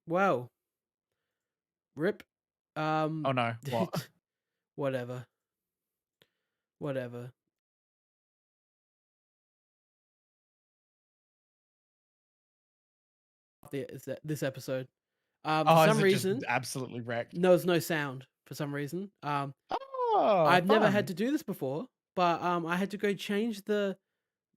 Well, rip. Oh no, what? Whatever. Whatever. This episode. For Oh, is some it just reason, absolutely wrecked? there's no sound for some reason. Oh, I've never had fun. to do this before, but I had to go change the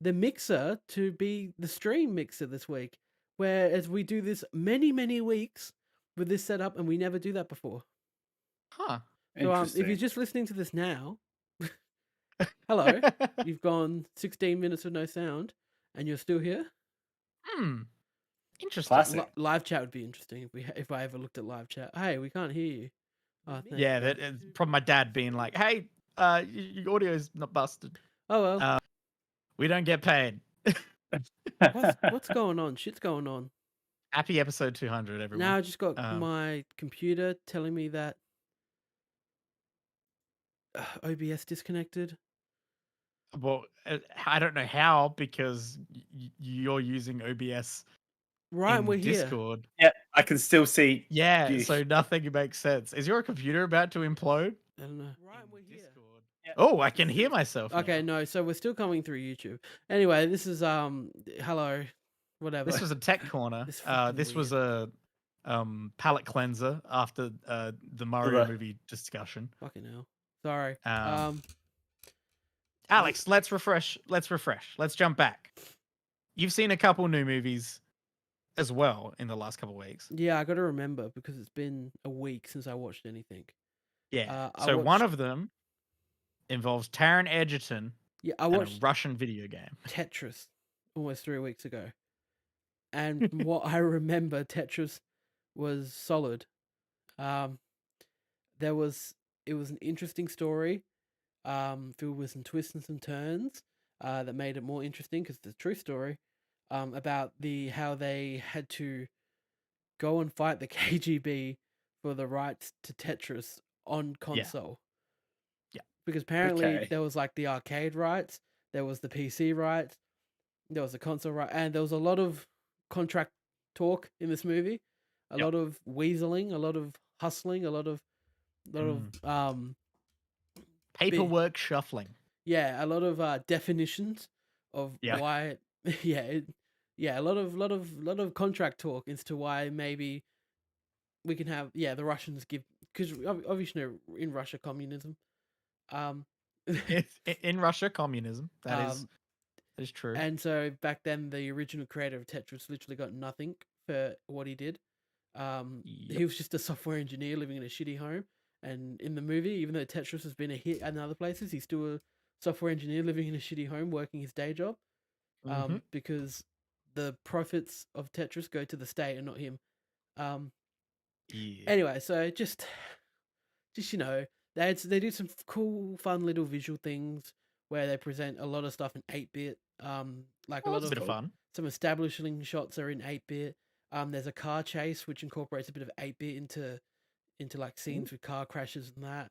mixer to be the stream mixer this week. Whereas we do this many weeks with this setup, and we never do that before. Huh. So if you're Interesting. just listening to this now, hello, you've gone 16 minutes with no sound, and you're still here. Hmm. Interesting. Classic. Live chat would be interesting if I ever looked at live chat. Hey, we can't hear you. Oh, thanks, Yeah, bro. that is probably my dad being like, "Hey, your audio's not busted. Oh well. We don't get paid." What's going on? Shit's going on. Happy episode 200, everyone. Now I just got my computer telling me that OBS disconnected. Well, I don't know how because you're using OBS Right, in and we're here. Discord. Yeah, I can still see. Yeah, you. so nothing makes sense. Is your computer about to implode? I don't know. Right, we're here. Discord. Yeah. Oh, I can hear myself. Okay, now. no, so we're still coming through YouTube. Anyway, this is hello, whatever. This was a tech corner. This was a palate cleanser after the Mario movie discussion. Fucking hell. Sorry. Alex, let's refresh. Let's jump back. You've seen a couple new movies as well in the last couple of weeks. Yeah, I got to remember because it's been a week since I watched anything. Yeah. So one of them involves Taron Egerton. Yeah, I watched a Russian video game. Tetris almost 3 weeks ago. And from what I remember, Tetris was solid. It was an interesting story, filled with some twists and some turns, that made it more interesting because it's a true story, about how they had to go and fight the KGB for the rights to Tetris on console. Yeah. Because apparently there was like the arcade rights, there was the PC rights, there was the console right, and there was a lot of contract talk in this movie, a lot of weaseling, a lot of hustling, a lot of paperwork shuffling. Yeah, a lot of definitions of why. A lot of contract talk as to why maybe we can have the Russians give, because obviously in Russia communism. In Russia communism, that is true. And so back then, the original creator of Tetris literally got nothing for what he did. He was just a software engineer living in a shitty home. And in the movie, even though Tetris has been a hit in other places, he's still a software engineer living in a shitty home working his day job. Because the profits of Tetris go to the state and not him. Anyway, so just they do some cool, fun little visual things where they present a lot of stuff in 8-bit. Like a lot of fun. Some establishing shots are in 8-bit. There's a car chase which incorporates a bit of 8-bit into like scenes with car crashes and that.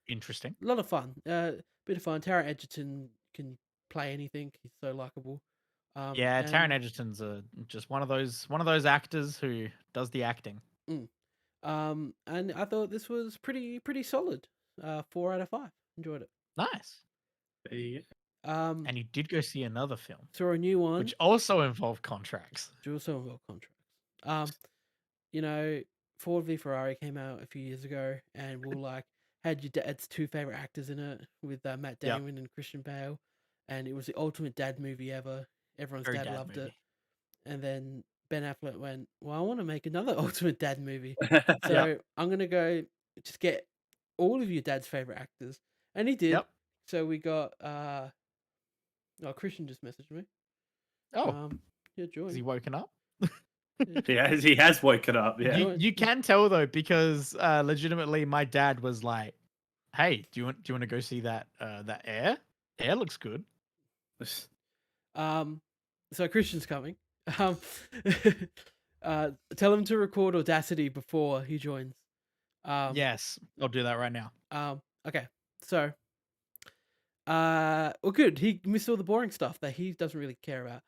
Interesting. A lot of fun. Bit of fun. Taron Egerton can play anything. He's so likable. Taron Egerton's just one of those actors who does the acting. And I thought this was pretty solid. 4 out of 5. Enjoyed it. Nice. And you did go see another film. Saw a new one, which also involved contracts. Ford v Ferrari came out a few years ago, and had your dad's 2 favorite actors in it with Matt Damon and Christian Bale, and it was the ultimate dad movie ever. Everyone's dad loved it. And then Ben Affleck went, well, I want to make another ultimate dad movie. So I'm going to go just get all of your dad's favorite actors. And he did. So we got, Christian just messaged me. Join. Has he woken up? He has woken up. Yeah. You can tell though, because legitimately my dad was like, hey, do you want to go see that Air? Air looks good. So Christian's coming. Tell him to record Audacity before he joins. Yes, I'll do that right now. Okay. So, well, good. He missed all the boring stuff that he doesn't really care about.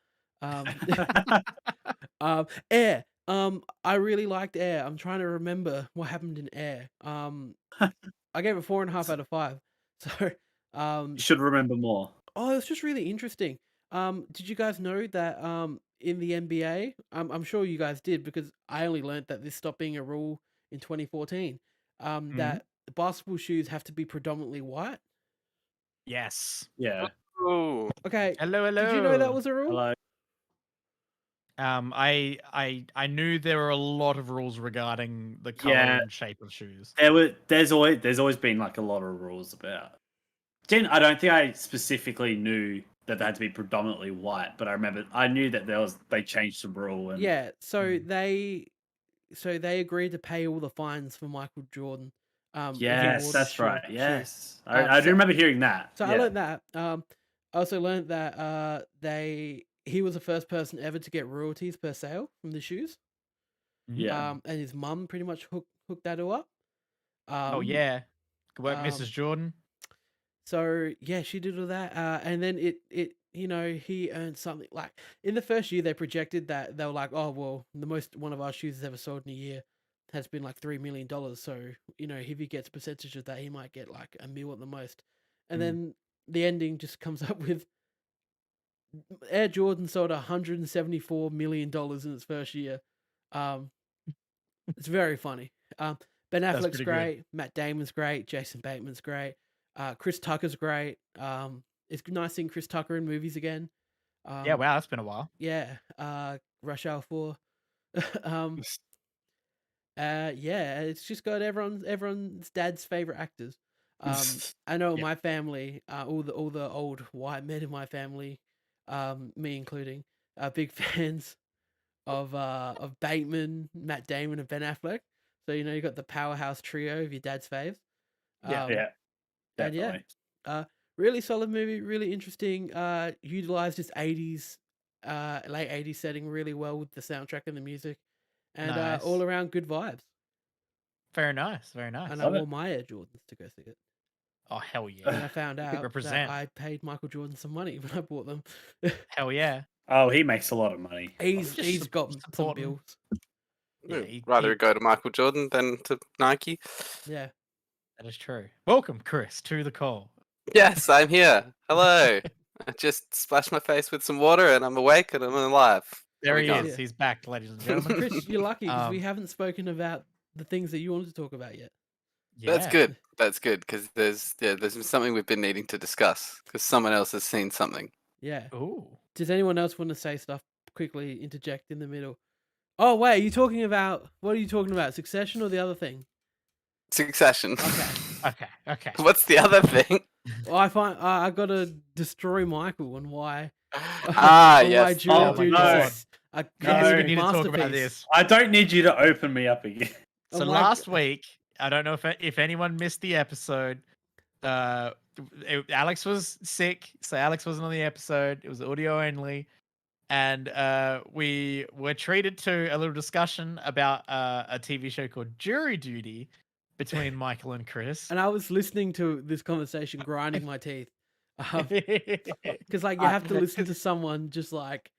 Air. I really liked Air. I'm trying to remember what happened in Air. I gave it 4.5 out of 5. So, You um, should remember more. oh, it's just really interesting. Did you guys know that in the NBA, I'm sure you guys did because I only learned that this stopped being a rule in 2014. Mhm. That basketball shoes have to be predominantly white. Yes. Yeah. Oh, Okay, Hello, did you know that hello. was a rule? Hello. I knew there were a lot of rules regarding the color Yeah. and shape of shoes. There's always been like a lot of rules about. I don't think I specifically knew that they had to be predominantly white, but I knew that they changed some rule and Yeah, so Mm. they agreed to pay all the fines for Michael Jordan. If he yes, wore this that's right. shoe. Yes, I do So remember hearing that. I Yeah. learned that. I also learned that he was the first person ever to get royalties per sale from the shoes. Yeah. And his mum pretty much hooked that all up. Oh Um, yeah. Good work, um, Mrs. Jordan. So yeah, she did all that, and then he earned something like in the first year they projected that they were like, oh well, the most one of our shoes has ever sold in a year has been like $3 million. So if he gets a percentage of that, he might get like a mil at the most. And Mm. then the ending just comes up with Air Jordan sold $174 million in its first year. Um, it's very funny. Ben That's Affleck's pretty good. great. Matt Damon's great. Jason Bateman's great. Chris Tucker's great. It's nice seeing Chris Tucker in movies again. Yeah, wow, that's been a while. Yeah. Rush Hour 4. um, yeah, it's just got everyone's dad's favorite actors. I know Yeah. my family, all the old white men in my family, me including, are big fans of Bateman, Matt Damon, and Ben Affleck. So you got the powerhouse trio of your dad's faves. Yeah. Um, Yeah. and yeah, Definitely. really solid movie, really interesting. Utilized its 80s, late 80s setting really well with the soundtrack and the music, and Nice. all around good vibes. Very nice. Very nice. And I Love it. wore my Air Jordans to go see it. Oh hell And yeah. I found out that Represent. I paid Michael Jordan some money when I bought them. Hell yeah. Oh, he makes a lot of money. he's Just got some supporting. bills. Yeah, I'd rather go to Michael Jordan than to Nike. Yeah. that is true. Welcome, Chris, to the call. Yes, I'm here. Hello. I just splashed my face with some water and I'm awake and I'm alive. There we he go. is. He's back, ladies and gentlemen. Chris, you're lucky because we Um, haven't spoken about the things that you wanted to talk about yet. That's yeah. good. That's good because there's something we've been needing to discuss because someone else has seen something. Yeah. Ooh. Does anyone else want to say stuff quickly, interject in the middle? Oh, wait, what are you talking about? Succession or the other thing? Succession. Okay. Okay. What's the other thing? Well, I find I got to destroy Michael and why. Ah, and yes. Why Jury Oh, Dude no. is a Yes, we need to talk masterpiece. about this. I don't need you to open me up again. Oh So my last God. week, I don't know if anyone missed the episode. Alex was sick, so Alex wasn't on the episode. It was audio only, and we were treated to a little discussion about a TV show called Jury Duty between Michael and Chris. And I was listening to this conversation, grinding my teeth, because like you have to listen to someone just like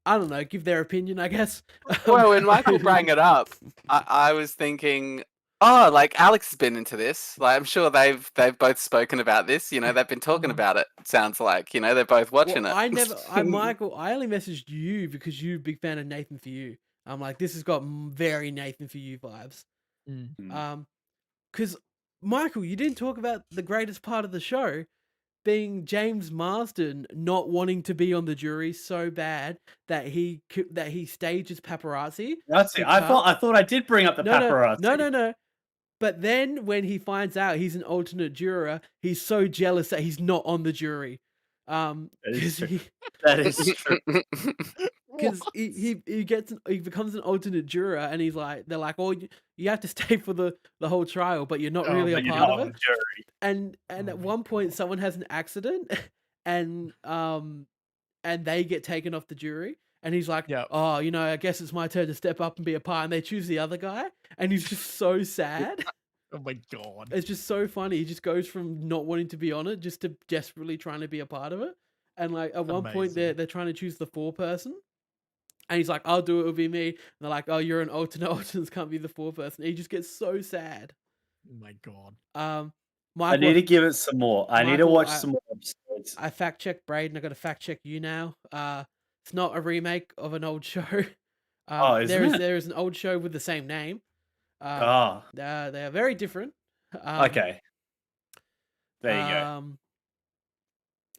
I don't know, give their opinion, I guess. Well, when Michael brought it up, I was thinking, oh, like Alex has been into this. Like I'm sure they've both spoken about this. They've been talking about it. Sounds like they're both watching Well, it. Michael, I only messaged you because you're a big fan of Nathan For You. I'm like, this has got very Nathan For You vibes. Because Michael, you didn't talk about the greatest part of the show being James Marsden not wanting to be on the jury so bad that he stages paparazzi. That's it. I thought I did bring up the paparazzi. No. But then when he finds out he's an alternate juror, he's so jealous that he's not on the jury. That is true. That is true. Because he becomes an alternate juror, and they're like, oh, you have to stay for the whole trial, but you're not really a part of it. And at one point, someone has an accident, and they get taken off the jury, and he's like, oh, I guess it's my turn to step up and be a part, and they choose the other guy, and he's just so sad. Oh my god! It's just so funny. He just goes from not wanting to be on it just to desperately trying to be a part of it, and like at one point they're trying to choose the foreperson. And he's like, I'll do it, it'll be me. And they're like, oh, you're an alternate. Alternates can't be the fourth person. And he just gets so sad. Oh my god. I Michael, need to give it some more. I need to Michael, watch some more episodes. I fact checked Braden. I got to fact check you now. It's not a remake of an old show. Isn't it? There is an old show with the same name. Oh, They are very different. okay. There you go.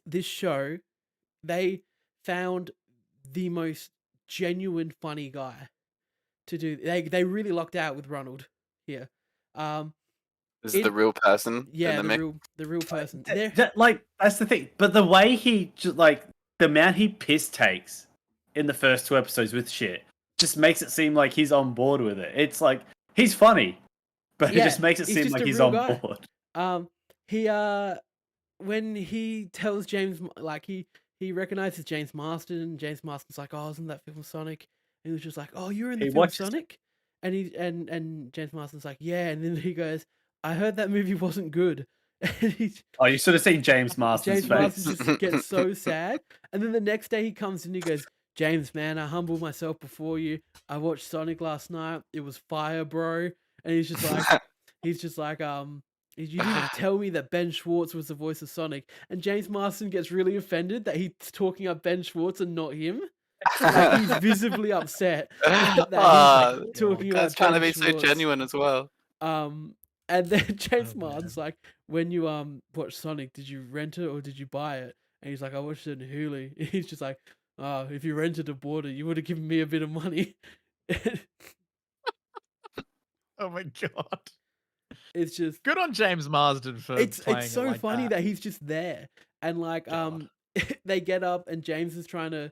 This show, they found the most genuine funny guy to do. They really locked out with Ronald here. This is the real person. Yeah, in the mix. the real person. Like that's the thing. But the way he just like the amount he piss takes in the first 2 episodes with shit just makes it seem like he's on board with it. It's like he's funny, but it Yeah, just makes it he's seem just like a he's real on guy. board. He when he tells James, like he recognizes James Marsden, and James Marsden's like, oh, isn't that film Sonic? And he was just like, oh, you're in the He film watches- Sonic? And and James Marsden's like, yeah. And then he goes, I heard that movie wasn't good. And Oh, you should have seen James Marsden's James face. Marsden just gets so sad. And then the next day he comes and he goes, James, man, I humble myself before you. I watched Sonic last night. It was fire, bro. And he's just like, you didn't tell me that Ben Schwartz was the voice of Sonic. And James Marsden gets really offended that he's talking up Ben Schwartz and not him. Like, he's visibly upset that he's talking about That's trying to Ben be so Schwartz. genuine as well. And then James Oh, man. Marsden's like, when you watched Sonic, did you rent it or did you buy it? And he's like, I watched it in Hulu. And he's just like, oh, if you rented or bought it, you would have given me a bit of money. Oh my god. It's just, Good on James Marsden for it's playing so it like funny that he's just there. And like God. they get up and James is trying to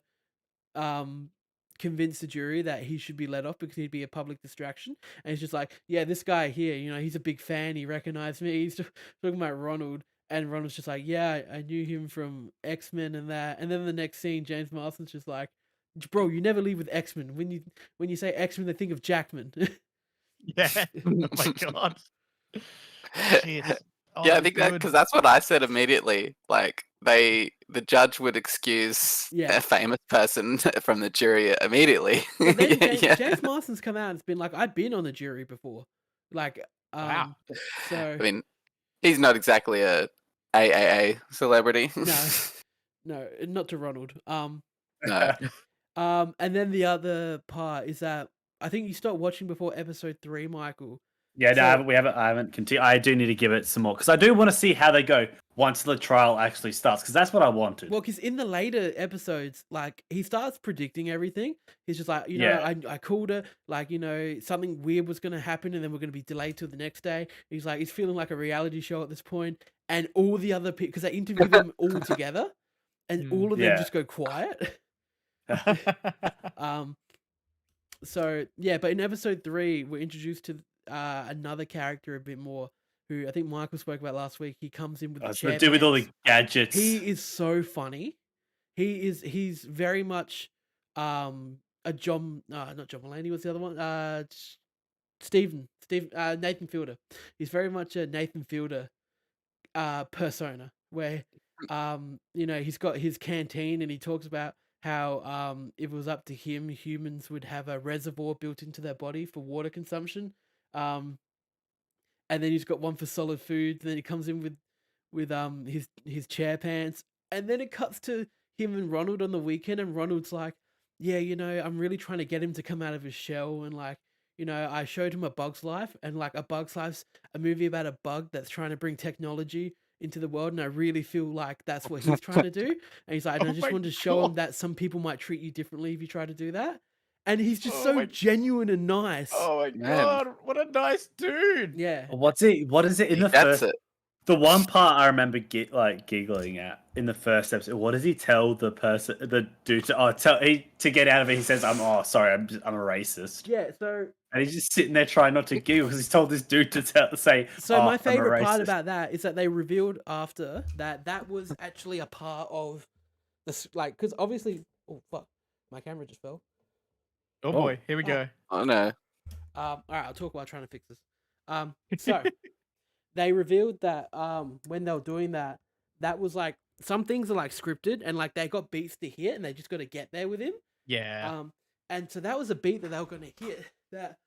convince the jury that he should be let off because he'd be a public distraction. And he's just like, yeah, this guy here, he's a big fan. He recognized me. He's talking about Ronald. And Ronald's just like, yeah, I knew him from X-Men and that. And then the next scene, James Marsden's just like, bro, you never leave with X-Men. When you say X-Men, they think of Jackman. Yeah. Oh my god. Shit. Oh, Yeah, I think that good. because that's what I said immediately. Like the judge would excuse Yeah. a famous person from the jury immediately. But then yeah. James Marsden's come out and it's been like, I've been on the jury before. Like, Wow. so I mean, he's not exactly a AAA celebrity. no, not to Ronald. No. And then the other part is that I think you stopped watching before episode 3, Michael. Yeah, no, So- I haven't continued. I do need to give it some more because I do want to see how they go once the trial actually starts because that's what I wanted. Well, because in the later episodes, like he starts predicting everything. He's just like, Yeah. I called it, like, something weird was going to happen and then we're going to be delayed till the next day. He's like, he's feeling like a reality show at this point. And all the other people, because they interview them all together and all of them Yeah. just go quiet. So yeah, but in episode 3, we're introduced to another character a bit more, who I think Michael spoke about last week. He comes in with the It's chair to do with all the pants. gadgets. He is so funny. He's very much a not John Mulaney. What's the other one? Nathan Fielder. He's very much a Nathan Fielder persona, where he's got his canteen and he talks about how if it was up to him, humans would have a reservoir built into their body for water consumption. And then he's got one for solid foods. And then he comes in with his chair pants, and then it cuts to him and Ronald on the weekend, and Ronald's like, yeah, I'm really trying to get him to come out of his shell, and like, I showed him A Bug's Life, and like A Bug's Life's a movie about a bug that's trying to bring technology into the world, and I really feel like that's what he's trying to do. And he's like, and I Oh just my wanted to show him God. that some people might treat you differently if you try to do that. And he's just Oh so my- genuine and nice. Oh my Man. god, what a nice dude. Yeah. What is it in He the gets first? it. The one part I remember giggling at in the first episode. What does he tell the dude to get out of it? He says, I'm a racist. Yeah, so And he's just sitting there trying not to giggle because he's told this dude to say. So "Oh, my I'm a favorite part racist." about that is that they revealed after that was actually a part of this, like, because obviously, oh fuck, my camera just fell. Oh boy, here we go. Oh no. All right, I'll talk while trying to fix this. So they revealed that when they were doing that, that was like some things are like scripted and like they got beats to hit and they just got to get there with him. Yeah. And so that was a beat that they were going to hit. That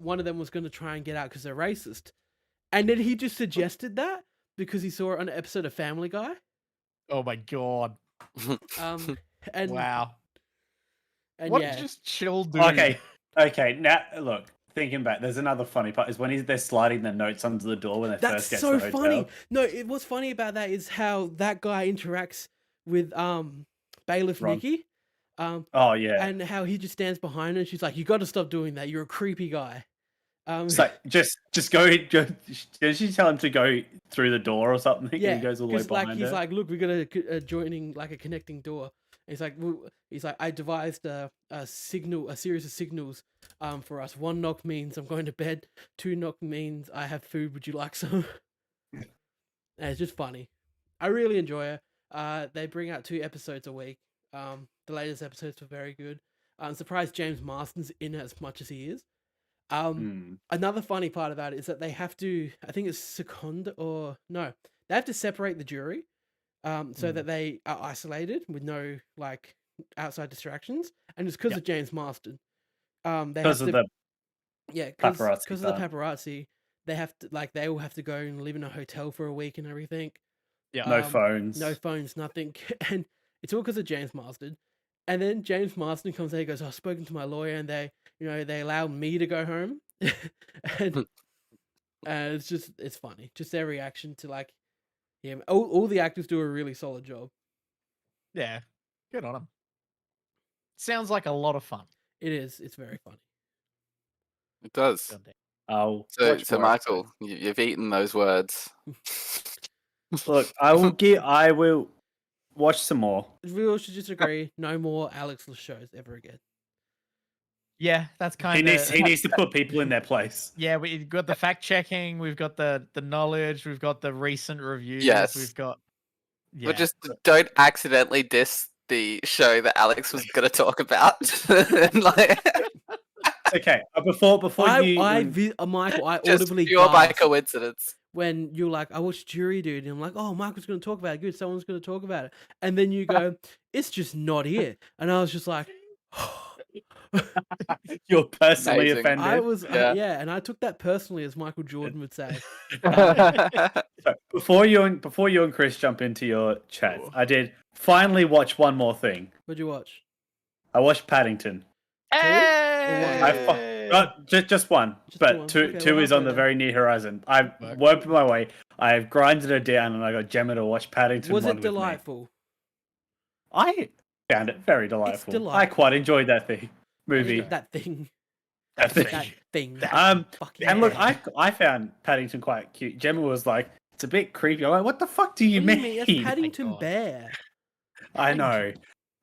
one of them was going to try and get out because they're racist, and then he just suggested that because he saw it on an episode of Family Guy. Oh my god! And Wow. and What yeah, just chill dude? Okay. Now look, thinking back, there's another funny part is when they're sliding the notes under the door when they that's first get so to the hotel. funny. No, what's funny about that is how that guy interacts with bailiff Ron. Nikki. Oh yeah. And how he just stands behind her and she's like, "You got to stop doing that. You're a creepy guy." It's like just go. Did she tell him to go through the door or something? Yeah, And he goes all the way behind he's her. like, "Look, we got a joining like a connecting door." And he's like, "I devised a series of signals for us. One knock means I'm going to bed. Two knock means I have food. Would you like some?" And it's just funny. I really enjoy it. They bring out 2 episodes a week. The latest episodes were very good. I'm surprised James Marsden's in it as much as he is. Another funny part about it is that they have to, I think it's second or no, they have to separate the jury, so that they are isolated with no like outside distractions, and it's because of James Marsden. Because of the paparazzi, they have to they all have to go and live in a hotel for a week and everything. Yeah, no phones, nothing, and it's all because of James Marsden. And then James Marsden comes in and goes, "I've spoken to my lawyer, and they allow me to go home." And it's funny, just their reaction to him. All the actors do a really solid job. Yeah, good on them. Sounds like a lot of fun. It is. It's very funny. It does. Oh, so Michael, you've eaten those words. Look, I will watch some more. We all should just agree: no more Alex shows ever again. Yeah, that's kind of. He needs to put people in their place. Yeah, we've got the fact checking, we've got the knowledge, we've got the recent reviews. Yes, we've got. Yeah. But just don't accidentally diss the show that Alex was going to talk about. Okay, before Michael, I just audibly pure by coincidence. When you're like, "I watched Jury Dude," and I'm like, "Oh, Michael's going to talk about it. Good, someone's going to talk about it." And then you go, "It's just not here," and I was just like. You're personally Amazing. offended. I was, and I took that personally, as Michael Jordan would say. So before you and Chris jump into your chat, I did finally watch one more thing. What'd you watch? I watched Paddington. Hey! Just one, but two is on the very near horizon. I've worked my way. I've grinded it down, and I got Gemma to watch Paddington. Was it delightful? I found it very delightful. I quite enjoyed that movie. That thing. And look, I found Paddington quite cute. Gemma was like, "It's a bit creepy." I'm like, "What the fuck do you mean?" It's Paddington Bear. I know,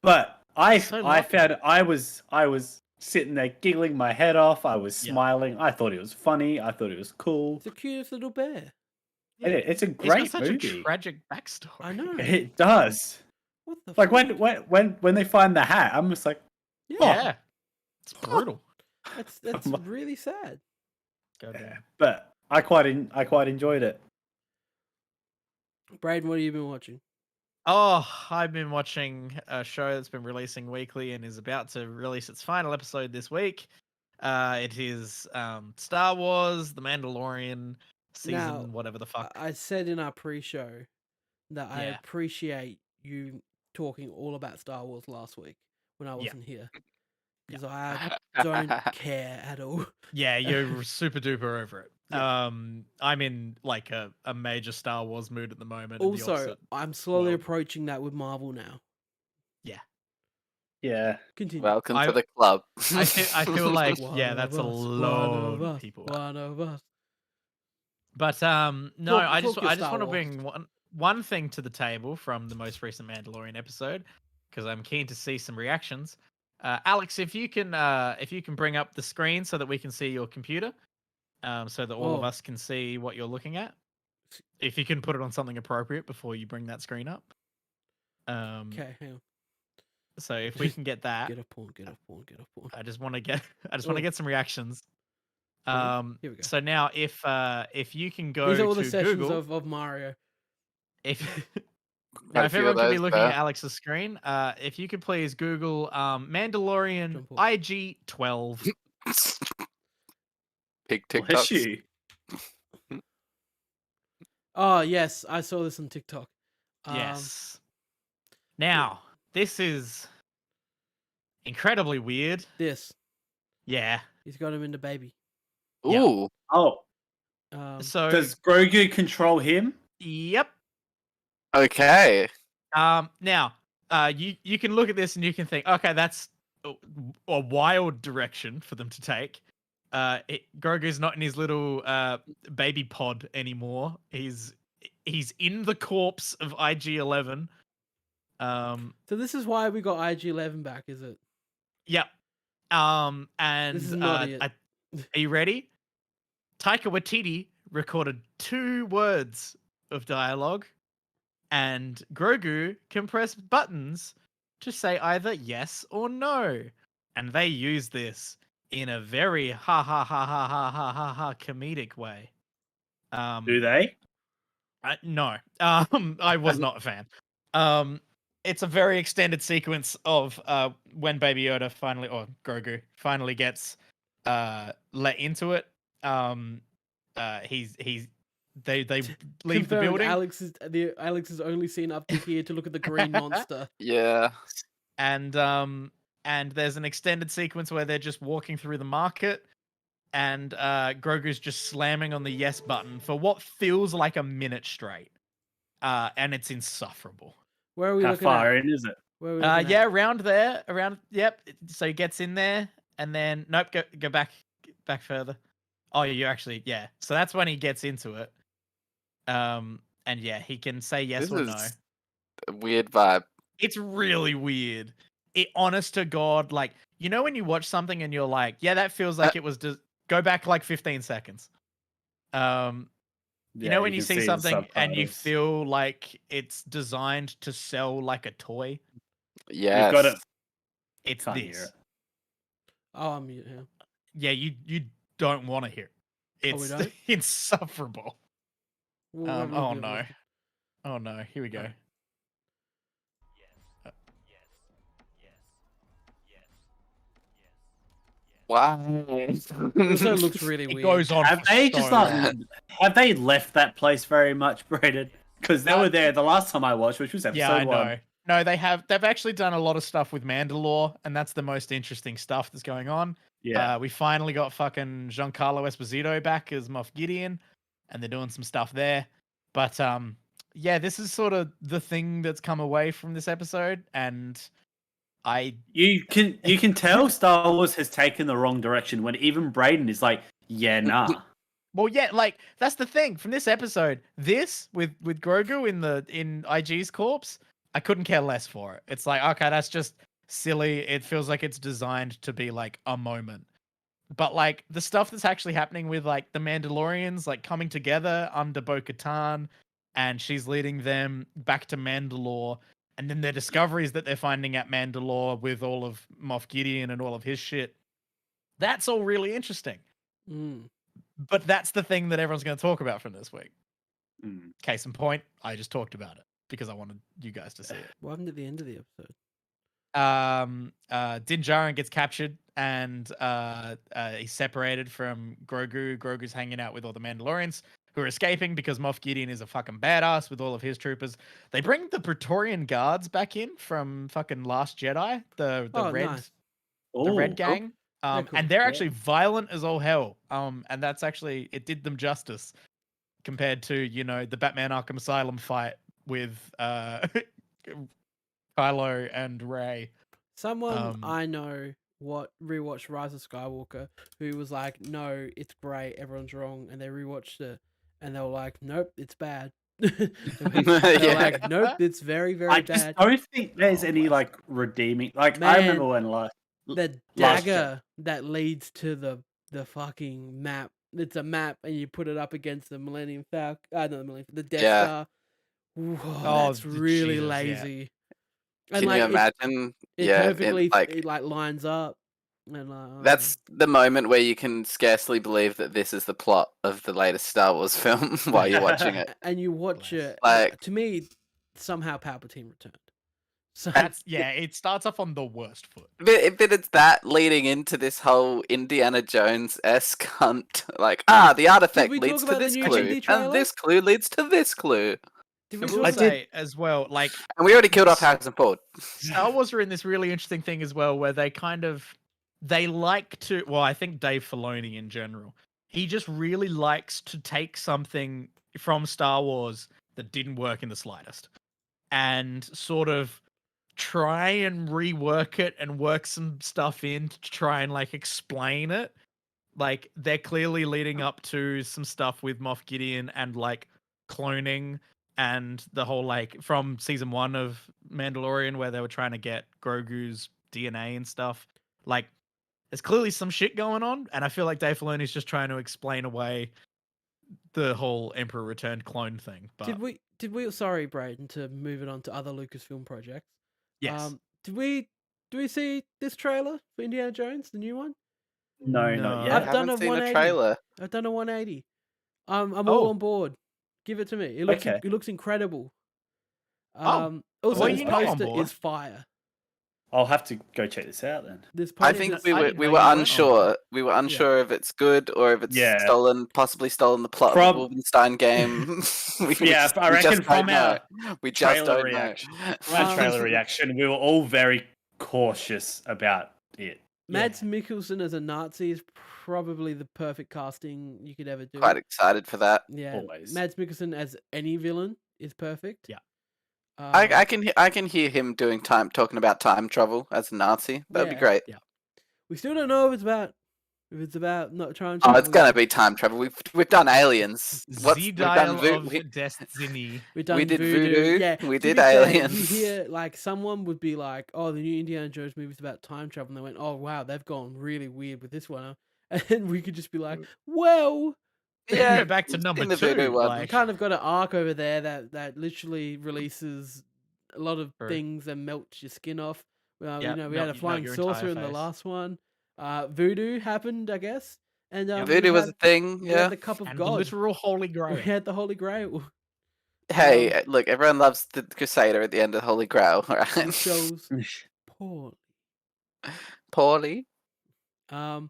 but I found it. I was sitting there giggling my head off. I was smiling. I thought it was funny. I thought it was cool. It's the cutest little bear. It's a great such movie. A tragic backstory. I know. It does. What the like fuck? when they find the hat, I'm just like, yeah, it's brutal. That's really sad. Yeah, but I quite enjoyed it. Braden, what have you been watching? Oh, I've been watching a show that's been releasing weekly and is about to release its final episode this week. It is Star Wars, The Mandalorian season, whatever the fuck. I said in our pre-show that I appreciate you talking all about Star Wars last week when I wasn't here. Because I don't care at all. Yeah, you're super duper over it. Yeah. I'm in like a major Star Wars mood at the moment. Also, I'm slowly approaching that with Marvel now. Yeah. Continue. Welcome to the club. I feel like that's a lot of people. One of us. But no, I just want to bring one thing to the table from the most recent Mandalorian episode because I'm keen to see some reactions. Alex, if you can bring up the screen so that we can see your computer, so that all of us can see what you're looking at. If you can put it on something appropriate before you bring that screen up. Okay, hang on. So if we can get that, get a porn. I just want to get some reactions. Here we go. So now if you can go these are all to the sessions Google of Mario. If Now, Quite a if few of everyone could be those looking there. at Alex's screen, if you could please Google Mandalorian Jump off. IG-12. Pig Bless TikToks. you. Oh yes, I saw this on TikTok. Yes. Now, this is incredibly weird. This Yeah. he's got him into baby. Yeah. Ooh. Oh, So, does Grogu control him? yep. Okay. Now, you can look at this and you can think, okay, that's a wild direction for them to take. Grogu's not in his little baby pod anymore. He's in the corpse of IG-11. So this is why we got IG-11 back, is it? Yep. And This is not it. are you ready? Taika Waititi recorded 2 words of dialogue, and Grogu can press buttons to say either yes or no. And they use this in a very ha ha ha ha ha ha ha ha comedic way. Do they? No. I was not a fan. It's a very extended sequence of when Baby Yoda finally, or Grogu finally gets let into it. They leave the Confirmed, building. Alex is only seen up to here to look at the green monster. Yeah. And there's an extended sequence where they're just walking through the market, and Grogu's just slamming on the yes button for what feels like a minute straight. And it's insufferable. Where are we How looking far at? in is it? Where are we looking Yeah, at? around there, yep. So he gets in there, and then nope, go back further. Oh, you actually, yeah. So that's when he gets into it. And yeah, he can say yes This or is no. a weird vibe. It's really weird. Honest to God, like, you know when you watch something and you're like, yeah, that feels like it was just go back like 15 seconds. You know when you can see the something and you subtitles. feel like it's designed to sell like a toy? Yes. We've got it. It's Can't hear this. it. Oh, I'm mute here. Yeah, you don't want to hear it. Oh, we It's don't? insufferable. Well, what Oh movie no. was it? Oh no, here we go. Wow. It also looks really It weird. goes on. Have for they so just long. not? Have they left that place very much, Braden? Because they were there the last time I watched, which was episode Yeah, I 1. know. No, they've actually done a lot of stuff with Mandalore, and that's the most interesting stuff that's going on. Yeah. We finally got fucking Giancarlo Esposito back as Moff Gideon, and they're doing some stuff there. But yeah, this is sort of the thing that's come away from this episode, and You can tell Star Wars has taken the wrong direction when even Braden is like, yeah, nah. well, yeah, like that's the thing from this episode. This with Grogu in IG's corpse, I couldn't care less for it. It's like, okay, that's just silly. It feels like it's designed to be like a moment. But like the stuff that's actually happening with like the Mandalorians like coming together under Bo-Katan, and she's leading them back to Mandalore, and then their discoveries that they're finding at Mandalore with all of Moff Gideon and all of his shit. That's all really interesting. Mm. But that's the thing that everyone's going to talk about from this week. Mm. Case in point, I just talked about it because I wanted you guys to see it. What happened at the end of the episode? Din Djarin gets captured, and he's separated from Grogu. Grogu's hanging out with all the Mandalorians who are escaping because Moff Gideon is a fucking badass with all of his troopers. They bring the Praetorian Guards back in from fucking Last Jedi, the red Nice. the red Ooh, gang. They're cool. And they're Yeah. actually violent as all hell. And that's actually, it did them justice compared to, you know, the Batman Arkham Asylum fight with Kylo and Rey. Someone I know rewatched Rise of Skywalker who was like, no, it's great, everyone's wrong, and they rewatched it and they were like, nope, it's bad. They were Yeah. like, nope, it's very, very I just bad. don't think there's Oh, any bless. like redeeming. Like I Man, remember when The Last dagger that leads to the fucking map. It's a map, and you put it up against the Millennium Falcon. Not the Millennium, the Death Yeah. Star. Whoa, Oh, that's really Jesus, yeah. lazy. And Can like you imagine? it Yeah, perfectly like it like lines up, and like that's the moment where you can scarcely believe that this is the plot of the latest Star Wars film while you're watching it. and you watch Bless. it. Like- To me, somehow Palpatine returned. So it starts off on the worst foot. But it's that leading into this whole Indiana Jones-esque hunt. Like, the artifact we leads talk to about the this new clue, Indy trailer? and this clue leads to this clue. did I we will talk say as well, like And we already killed off Harrison Ford. Star Wars are in this really interesting thing as well, where they like to. Well, I think Dave Filoni in general, he just really likes to take something from Star Wars that didn't work in the slightest, and sort of try and rework it and work some stuff in to try and like explain it. Like they're clearly leading up to some stuff with Moff Gideon and like cloning and the whole like from season 1 of Mandalorian where they were trying to get Grogu's DNA and stuff. Like there's clearly some shit going on, and I feel like Dave Filoni's just trying to explain away the whole Emperor Returned clone thing. But did we sorry, Braden, to move it on to other Lucasfilm projects. yes. Do we see this trailer for Indiana Jones, the new one? No, not yet. I've done haven't a seen 180. a trailer. I've done a 180. I'm all Oh. on board. Give it to me. It looks Okay. it looks incredible. Oh. Also, Well, this you know I'm on poster board. is fire. I'll have to go check this out then. This I poster think is- we I were didn't we know were you weren't on unsure. We were unsure if it's good or if it's Yeah. possibly stolen the plot Prob- of the Wolfenstein game. Yeah, I reckon from our we just trailer don't reaction. know. From our trailer reaction, we were all very cautious about it. Mads Mikkelsen as a Nazi is probably the perfect casting you could ever do. Quite excited for that. Yeah, Always. Mads Mikkelsen as any villain is perfect. Yeah. I can hear him talking about time travel as a Nazi. That'd be Yeah. great. We still don't know if it's about not trying to. Oh, it's gonna be time travel. We've done aliens. Z dial of Destiny. We did did voodoo. Voodoo, Yeah, we to did be fair, aliens. You hear like someone would be like, "Oh, the new Indiana Jones movie's about time travel," and they went, "Oh wow, they've gone really weird with this one," and we could just be like, "Well, Yeah, go back to number in the 2. Voodoo one. we Like, kind of got an arc over there that literally releases a lot of True. things and melts your skin off." Well, Yeah, we had a melt flying your saucer entire in the face. last one. Voodoo happened, I guess, and Voodoo was a thing. we had Yeah. the cup of and the God. literal Holy Grail. We had the Holy Grail. Hey, look, everyone loves the Crusader at the end of Holy Grail, It right? shows poorly. Poorly. I'm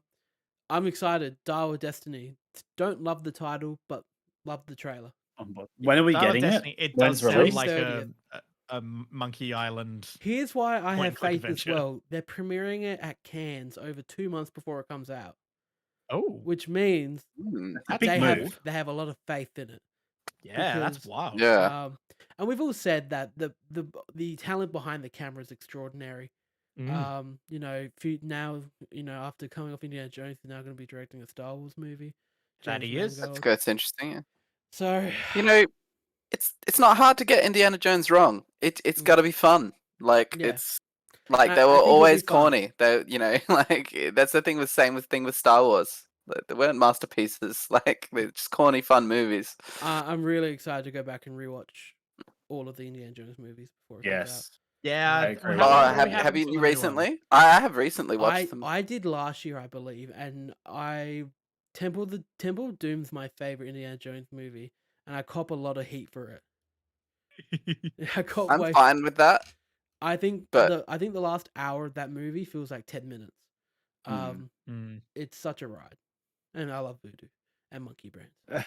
excited. Dial of Destiny. Don't love the title, but love the trailer. When are we Dial of getting Destiny, it? It When's does sound release? like 30th. a Monkey Island. Here's why I Point have and click faith adventure. as well. They're premiering it at Cannes over 2 months before it comes out, Oh, which means Hmm. A big they move. have a lot of faith in it. yeah, that's because- wild. Yeah. And we've all said that the talent behind the camera is extraordinary. Mm. You know, after coming off Indiana Jones, they're now going to be directing a Star Wars movie. That James he is. Mangold. That's interesting. Yeah. So You know, it's not hard to get Indiana Jones wrong. It's got to be fun. Like Yeah. it's like I they think were it'll be always fun. corny. They, like that's the thing with Star Wars. Like, they weren't masterpieces. Like they're just corny, fun movies. I'm really excited to go back and rewatch all of the Indiana Jones movies before it comes out. Yes. Yeah. I agree. how Oh, long have we having have for you the new one? recently? I have recently watched them. I did last year, I believe, and Temple of Doom's my favorite Indiana Jones movie, and I cop a lot of heat for it. I cop I'm way. fine with that. I think but- the last hour of that movie feels like 10 minutes. Mm. Mm. It's such a ride, and I love Voodoo and Monkey Brains.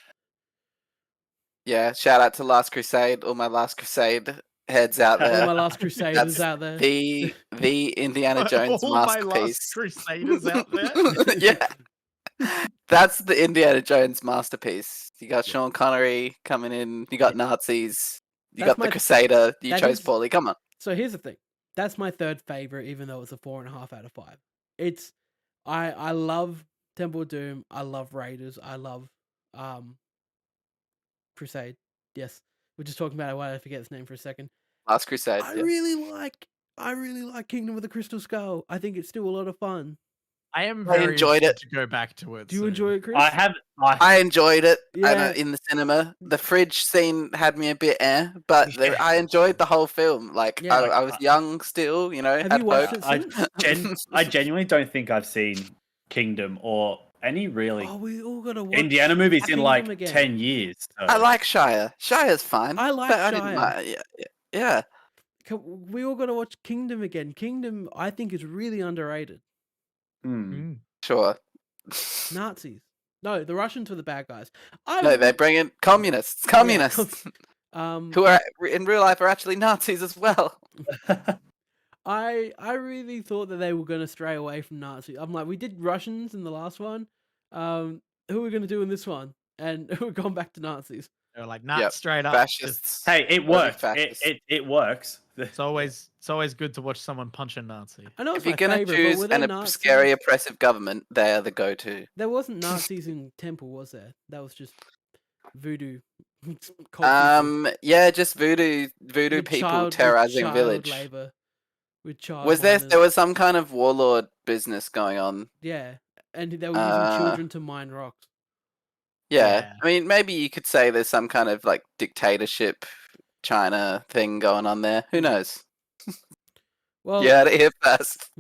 Yeah, shout out to Last Crusade, all my Last Crusade heads out All there. my Last Crusaders That's out there. The Indiana Jones All my masterpiece. Last Crusaders out there. Yeah. That's the Indiana Jones masterpiece. You got Sean Connery coming in, you got Nazis, you That's got my- the Crusader, you that chose is- poorly. Come on. So here's the thing. That's my third favorite, even though it's a 4.5 out of 5. It's I love Temple of Doom. I love Raiders. I love Crusade. Yes, we're just talking about it. Why did I forget its name for a second? Last Crusade. I yeah. really like Kingdom of the Crystal Skull. I think it's still a lot of fun. I am I very enjoyed interested to go back to it. Do you soon. enjoy it, Chris? I enjoyed it Yeah. in the cinema. The fridge scene had me a bit but I enjoyed the whole film. Like, Yeah. I was young still, Have had you watched hope. it since? I genuinely don't think I've seen Kingdom or any really Oh, we all gotta watch Indiana movies in Kingdom like again. 10 years. So. I like Shire. Shire's fine. I like but I didn't Shire. mind. Yeah. We all got to watch Kingdom again. Kingdom, I think, is really underrated. Mm. Sure. Nazis. No, the Russians were the bad guys. No, they bring in communists. Communists. Who are in real life are actually Nazis as well. I really thought that they were going to stray away from Nazis. I'm like, we did Russians in the last one. Who are we going to do in this one? And we're going back to Nazis. They're like, not Yep, straight up. Fascists. Hey, it Bloody worked. fascists. It works. It's always good to watch someone punch a Nazi. I know it's If you're my gonna favorite, choose but were there a Nazis? scary, oppressive government, they are the go-to. There wasn't Nazis in Temple, was there? That was just voodoo. cult people. Yeah, just voodoo With people terrorizing a child village. labor. With child Was there miners. was some kind of warlord business going on? Yeah, and they were using children to mine rocks. Yeah. I mean, maybe you could say there's some kind of like dictatorship China thing going on there. Who knows? Well, You heard it here first.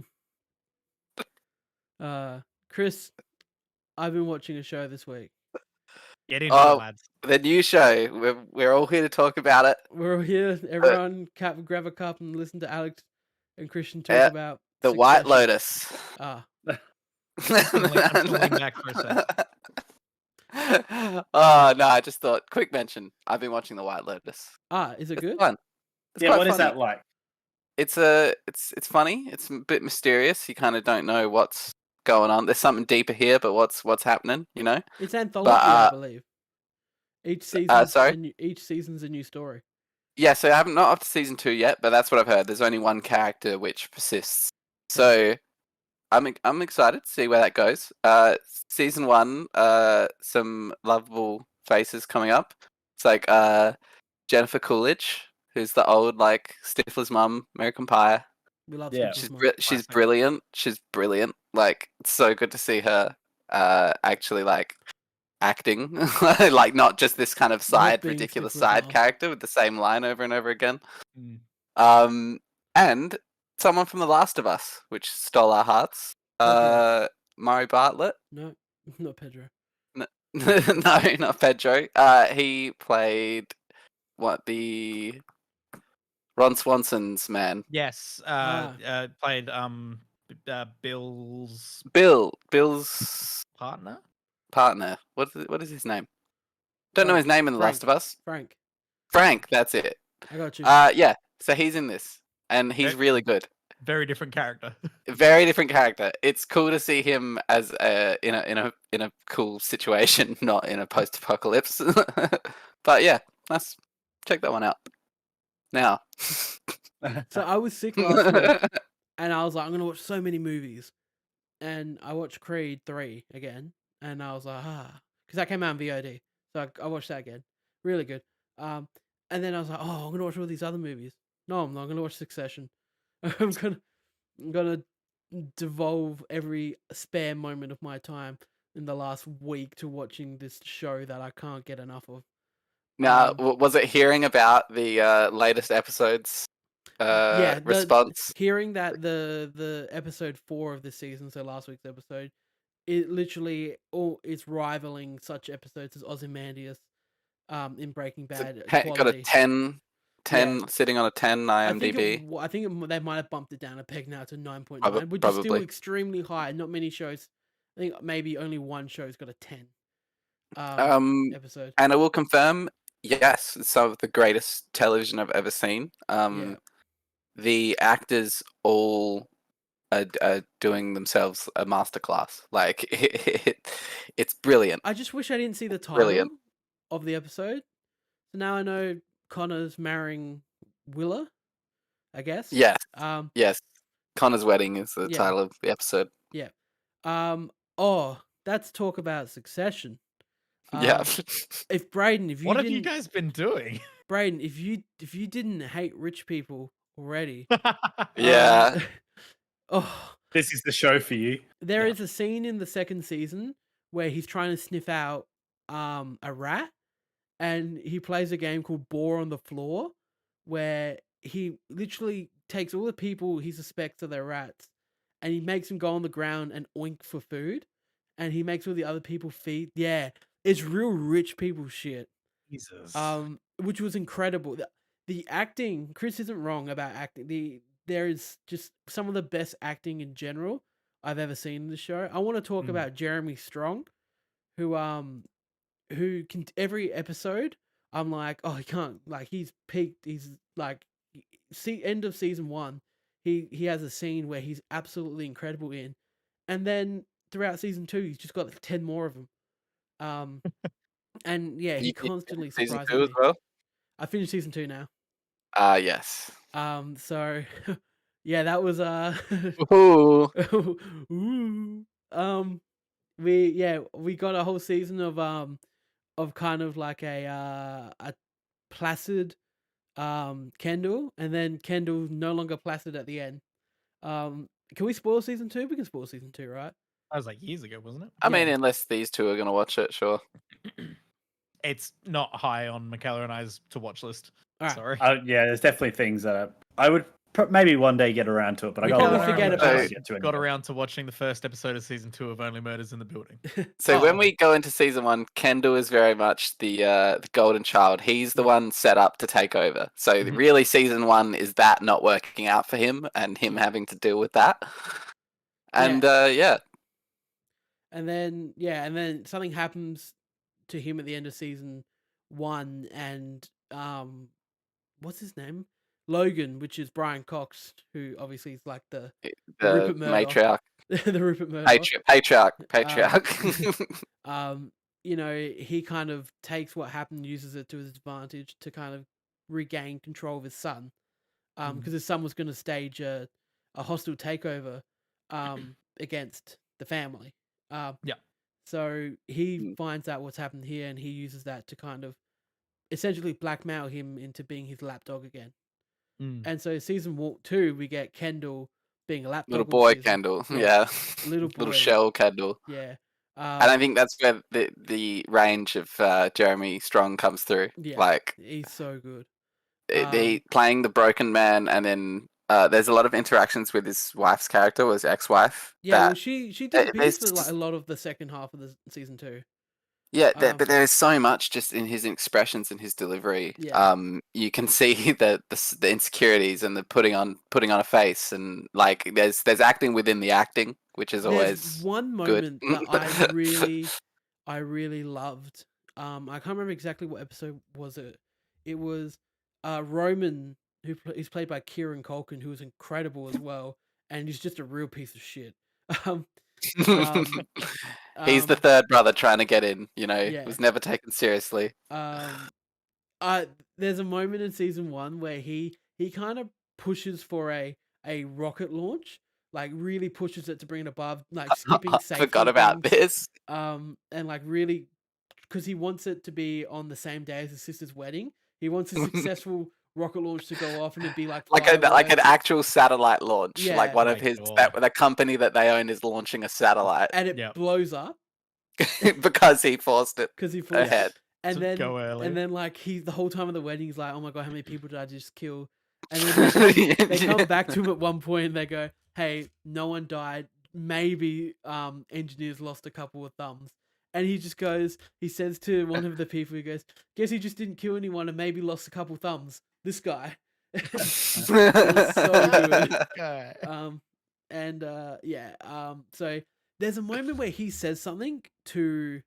Chris, I've been watching a show this week. Get into it, Oh, lads. the new show. We're all here to talk about it. We're all here. Everyone, grab a cup and listen to Alex and Christian talk Yeah, about The White Succession. Lotus. Ah, I'm still leaning back for a sec. Oh no! I just thought. Quick mention. I've been watching The White Lotus. is it It's good? fun. It's Yeah, quite what is funny. that like? It's funny. It's a bit mysterious. You kind of don't know what's going on. There's something deeper here, but what's happening? You know. It's anthology, I believe. Each season, sorry? each season's a new story. Yeah, so I haven't not up to season 2 yet, but that's what I've heard. There's only one character which persists. So I'm excited to see where that goes. Season 1, some lovable faces coming up. It's like Jennifer Coolidge, who's the old like Stifler's mum, American Pie. We love Yeah. Stifler's She's mom. brilliant. She's brilliant. Like it's so good to see her actually like acting like not just this kind of side being ridiculous Stifler's side mom. character with the same line over and over again. Mm. And someone from The Last of Us, which stole our hearts. Murray Bartlett. No, not Pedro. No, not Pedro. He played the Ron Swanson's man. Yes. Played Bill's Bill's partner. What is his name? Don't know his name in The Last of Us. Frank, that's it. I got you. Yeah. So he's in this, and he's Okay. really good. Very different character. Very different character. It's cool to see him as in a cool situation, not in a post-apocalypse. But yeah, let's check that one out. Now. So I was sick last week, and I was like, I'm gonna watch so many movies, and I watched Creed 3 again, and I was like, because that came out in VOD, so I watched that again, really good. And then I was like, I'm gonna watch all these other movies. No, I'm not. I'm gonna watch Succession. I'm gonna devolve every spare moment of my time in the last week to watching this show that I can't get enough of. Now, was it hearing about the latest episodes response? Hearing that the episode 4 of this season, so last week's episode, it literally it's rivaling such episodes as Ozymandias in Breaking Bad. Got a 10, sitting on a 10 IMDb. I think they might have bumped it down a peg now to 9.9, which is still Probably. extremely high. Not many shows. I think maybe only one show's got a 10 episode. And I will confirm, yes, it's some of the greatest television I've ever seen. The actors all are doing themselves a masterclass. Like it's brilliant. I just wish I didn't see the title Brilliant. of the episode. So now I know Connor's marrying Willa, I guess. Yes. Um, Yes. Connor's wedding is the Yeah. title of the episode. yeah. That's talk about Succession. Yeah. If Braden, if you What have didn't, you guys been doing? Braden, if you didn't hate rich people already, Yeah. This is the show for you. There is a scene in the second season where he's trying to sniff out a rat, and he plays a game called Bore on the Floor, where he literally takes all the people he suspects are their rats, and he makes them go on the ground and oink for food, and he makes all the other people feed. Yeah, it's real rich people shit. Jesus. Which was incredible. the acting. Chris isn't wrong about acting. There is just some of the best acting in general I've ever seen in the show. I want to talk about Jeremy Strong, who can every episode I'm like, oh, he can't, like, he's peaked. He's like, end of season 1, he has a scene where he's absolutely incredible in, and then throughout season 2 he's just got like 10 more of them. And yeah, he You constantly season surprises 2 as me. well? I finished season 2 now. Yes. So yeah, that was Ooh. ooh. We got a whole season of kind of like a placid Kendall, and then Kendall no longer placid at the end. Can we spoil season 2? We can spoil season 2, right? That was like years ago, wasn't it? I mean, Yeah. unless these two are gonna watch it, sure. It's not high on Michaela and I's to watch list. All right. Sorry. Yeah, there's definitely things that I would maybe one day get around to it, but We I got probably a lot forget of about to it. get to Got anyway. around to watching the first episode of season 2 of Only Murders in the Building. So Oh, when okay. we go into season 1, Kendall is very much the golden child. He's the one set up to take over. So Mhm. really, season 1 is that not working out for him and him having to deal with that. And yeah. And then something happens to him at the end of season 1, and what's his name? Logan, which is Brian Cox, who obviously is like the The Rupert Murdoch. matriarch, the Rupert Murdoch. patriarch. He kind of takes what happened, uses it to his advantage to kind of regain control of his son. Because his son was going to stage a hostile takeover against the family. Yeah. So he finds out what's happened here, and he uses that to kind of essentially blackmail him into being his lapdog again. And so season 2, we get Kendall being a lapdog. Little boy Kendall, yeah. Little boy. Little shell Kendall. Yeah. And I think that's where the range of Jeremy Strong comes through. Yeah, Like, he's so good. they playing the broken man, and then there's a lot of interactions with his wife's character, or his ex-wife. Yeah, well, that she did a piece for there's- like a lot of the second half of the season 2. Yeah, but there is so much just in his expressions and his delivery. Yeah. You can see the insecurities and the putting on a face, and like there's acting within the acting, which is There's always one good. moment that I really loved. I can't remember exactly what episode was it. It was Roman, who's played by Kieran Culkin, who was incredible as well, and he's just a real piece of shit. He's the third brother trying to get in. Yeah. Was never taken seriously. There's a moment in season 1 where he kind of pushes for a rocket launch, like really pushes it to bring it above, like skipping safety. Forgot about this. And like really, because he wants it to be on the same day as his sister's wedding. He wants a successful rocket launch to go off, and it'd be like an fireworks. actual satellite launch. Yeah. Like one of My his God. the company that they own is launching a satellite And it Yep. blows up because he forced it because he forced ahead. And To then, go early. and then, like the whole time of the wedding, he's like, "Oh my god, how many people did I just kill?" And then they come back to him at one point, and they go, "Hey, no one died. Maybe engineers lost a couple of thumbs." And he just goes, he says to one of the people, he goes, "Guess he just didn't kill anyone and maybe lost a couple thumbs. This guy." So good. Okay. So there's a moment where he says something to,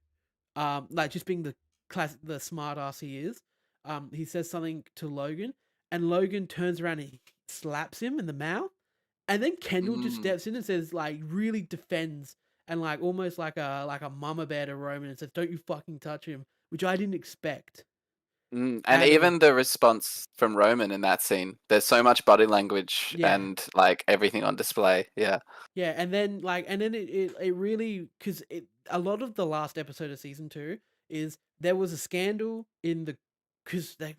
like just being the smart ass he is. He says something to Logan, and Logan turns around and he slaps him in the mouth, and then Kendall just steps in and says, like, really defends, and like almost like a mama bear to Roman, and says, "Don't you fucking touch him," which I didn't expect. And At all. even the response from Roman in that scene, there's so much body language Yeah. and like everything on display. Yeah. Yeah, and then it really, because a lot of the last episode of season 2 is there was a scandal because they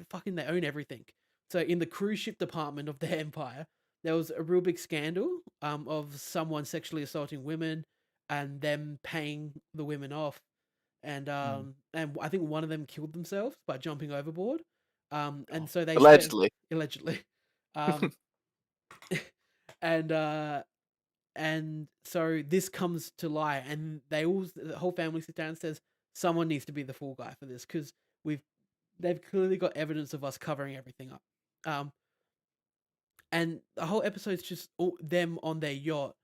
own everything. So in the cruise ship department of their empire, there was a real big scandal of someone sexually assaulting women and them paying the women off, and I think one of them killed themselves by jumping overboard. And so they Allegedly. allegedly, and so this comes to light, and the whole family sits down and says someone needs to be the fall guy for this, because they've clearly got evidence of us covering everything up. And the whole episode's just them on their yacht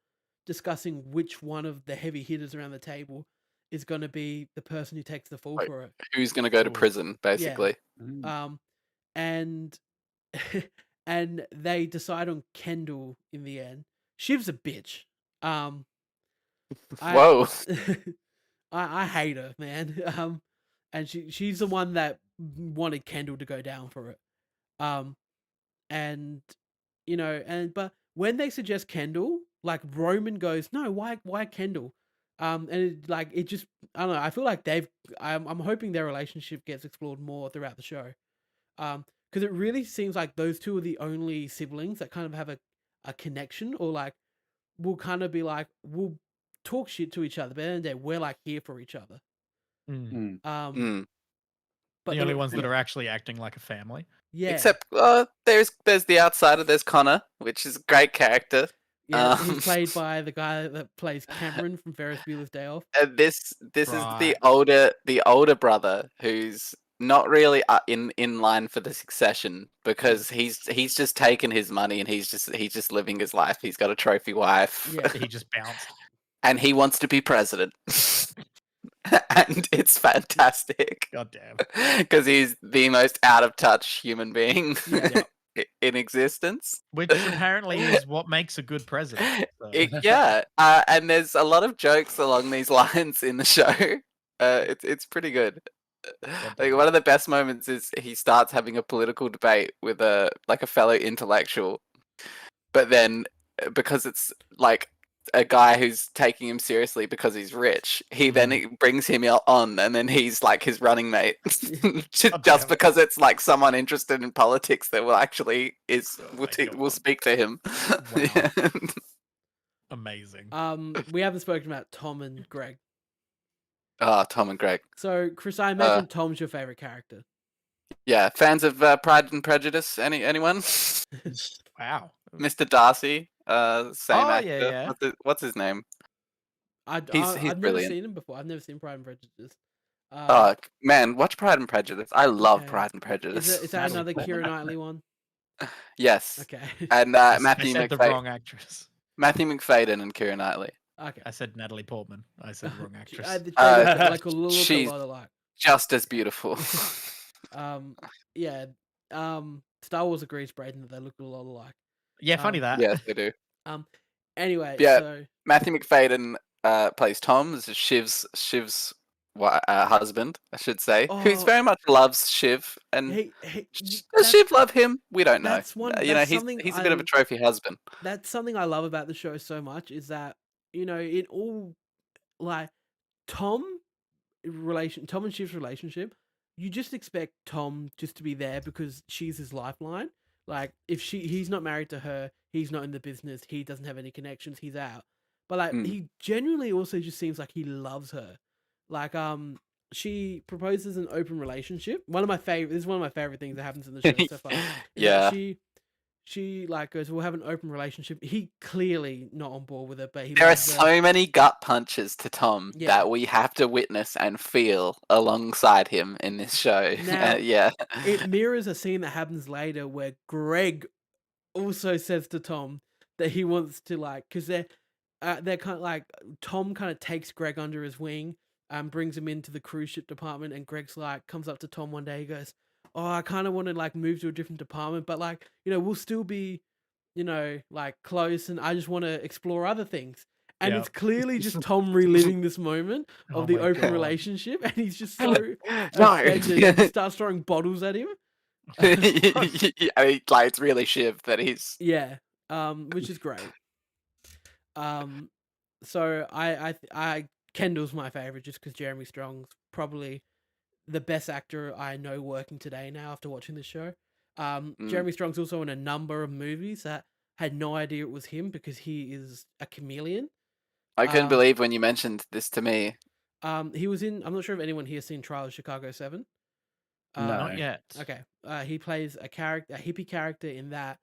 discussing which one of the heavy hitters around the table is going to be the person who takes the fall Like, for it. who's going to go to Ooh. prison, basically. And and they decide on Kendall in the end. Shiv's a bitch. Whoa. I hate her, man. And she's the one that wanted Kendall to go down for it. And but when they suggest Kendall, like Roman goes, no, why Kendall? And it just, I don't know. I feel like I'm hoping their relationship gets explored more throughout the show. Because it really seems like those two are the only siblings that kind of have a connection, or like will kind of be like, we'll talk shit to each other, but at the end of the day, we're like here for each other. But The only ones that are actually acting like a family. Yeah. Except there's the outsider. There's Connor, which is a great character. Yeah, he's played by the guy that plays Cameron from Ferris Bueller's Day Off. And this is Right. the older brother who's not really in line for the succession, because he's just taken his money and he's just living his life. He's got a trophy wife. Yeah. He just bounced. And he wants to be president. And it's fantastic. God damn. Because he's the most out of touch human being Yeah. in existence. Which apparently is what makes a good president. So. Yeah, and there's a lot of jokes along these lines in the show. It's pretty good. Like, one of the best moments is he starts having a political debate with a fellow intellectual, but then because it's like a guy who's taking him seriously because he's rich, he then brings him on, and then he's like his running mate, just because it's like someone interested in politics that will actually will speak to him. Wow. Amazing. We haven't spoken about Tom and Greg. Tom and Greg. So, Chris, I imagine Tom's your favorite character. Yeah, fans of Pride and Prejudice? Anyone? Wow. Mr. Darcy, same actor. Yeah. What's his name? I've brilliant. never seen him before. I've never seen Pride and Prejudice. Man, watch Pride and Prejudice. I love Okay. Pride and Prejudice. Is that another Keira Knightley one? Yes. Okay. And I Matthew said the wrong actress. Matthew McFadyen and Keira Knightley. Okay. I said Natalie Portman. I said the wrong actress. They look a little she's- lot alike. Just as beautiful. Yeah. Star Wars agrees, Braden, that they look a lot alike. Yeah, funny that. Yes, they do. Anyway, Yeah. so Matthew McFadyen plays Tom. This is Shiv's husband, I should say, who's very much loves Shiv. And does Shiv love him? We don't know. That's He's a bit of a trophy husband. That's something I love about the show so much, is that, in all, like, Tom and Shiv's relationship, you just expect Tom just to be there because she's his lifeline. Like, if he's not married to her, he's not in the business, he doesn't have any connections, he's out. But like, he genuinely also just seems like he loves her. Like, she proposes an open relationship. This is one of my favorite things that happens in the show so far. Yeah. She like goes, we'll have an open relationship. He clearly not on board with it, but there are so many gut punches to Tom that we have to witness and feel alongside him in this show. Now, yeah. It mirrors a scene that happens later where Greg also says to Tom that he wants to, like, because they're kind of like, Tom kind of takes Greg under his wing, brings him into the cruise ship department, and Greg's like, comes up to Tom one day, he goes, oh, I kind of want to like move to a different department, but like, we'll still be, like close, and I just want to explore other things. And it's clearly just Tom reliving this moment of the open relationship, and he's just so offended. He starts throwing bottles at him. I mean, like, it's really Shiv that he's which is great. So I Kendall's my favorite just because Jeremy Strong's probably the best actor I know working today now after watching this show. Jeremy Strong's also in a number of movies that had no idea it was him because he is a chameleon. I couldn't believe when you mentioned this to me. He was in, I'm not sure if anyone here has seen Trial of Chicago 7. No. Not yet. Okay. He plays a hippie character in that,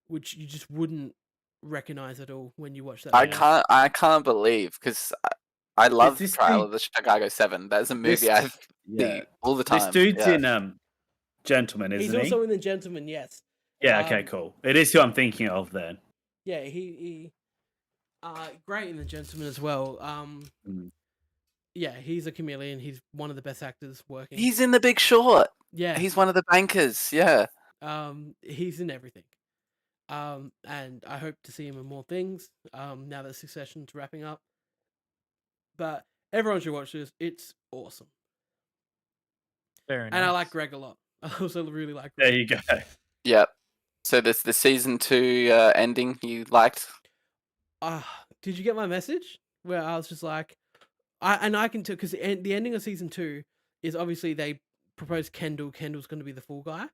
which you just wouldn't recognize at all when you watch that. I can't believe, because I love Trial of the Chicago 7. That's a movie I see all the time. This dude's in Gentleman, isn't he? He's also in The Gentleman, yes. Yeah, okay, cool. It is who I'm thinking of then. Yeah, he great in The Gentleman as well. Mm. Yeah, he's a chameleon. He's one of the best actors working. He's in The Big Short. Yeah, He's one of the bankers. Yeah. he's in everything. And I hope to see him in more things. Now that Succession's wrapping up. But everyone should watch this. It's awesome. Very nice. And I like Greg a lot. I also really like There Greg. you go. Yep. So this the season 2 ending you liked? Did you get my message? Where I was just like, I can tell, because the ending of season 2 is obviously they propose Kendall. Kendall's going to be the fall guy.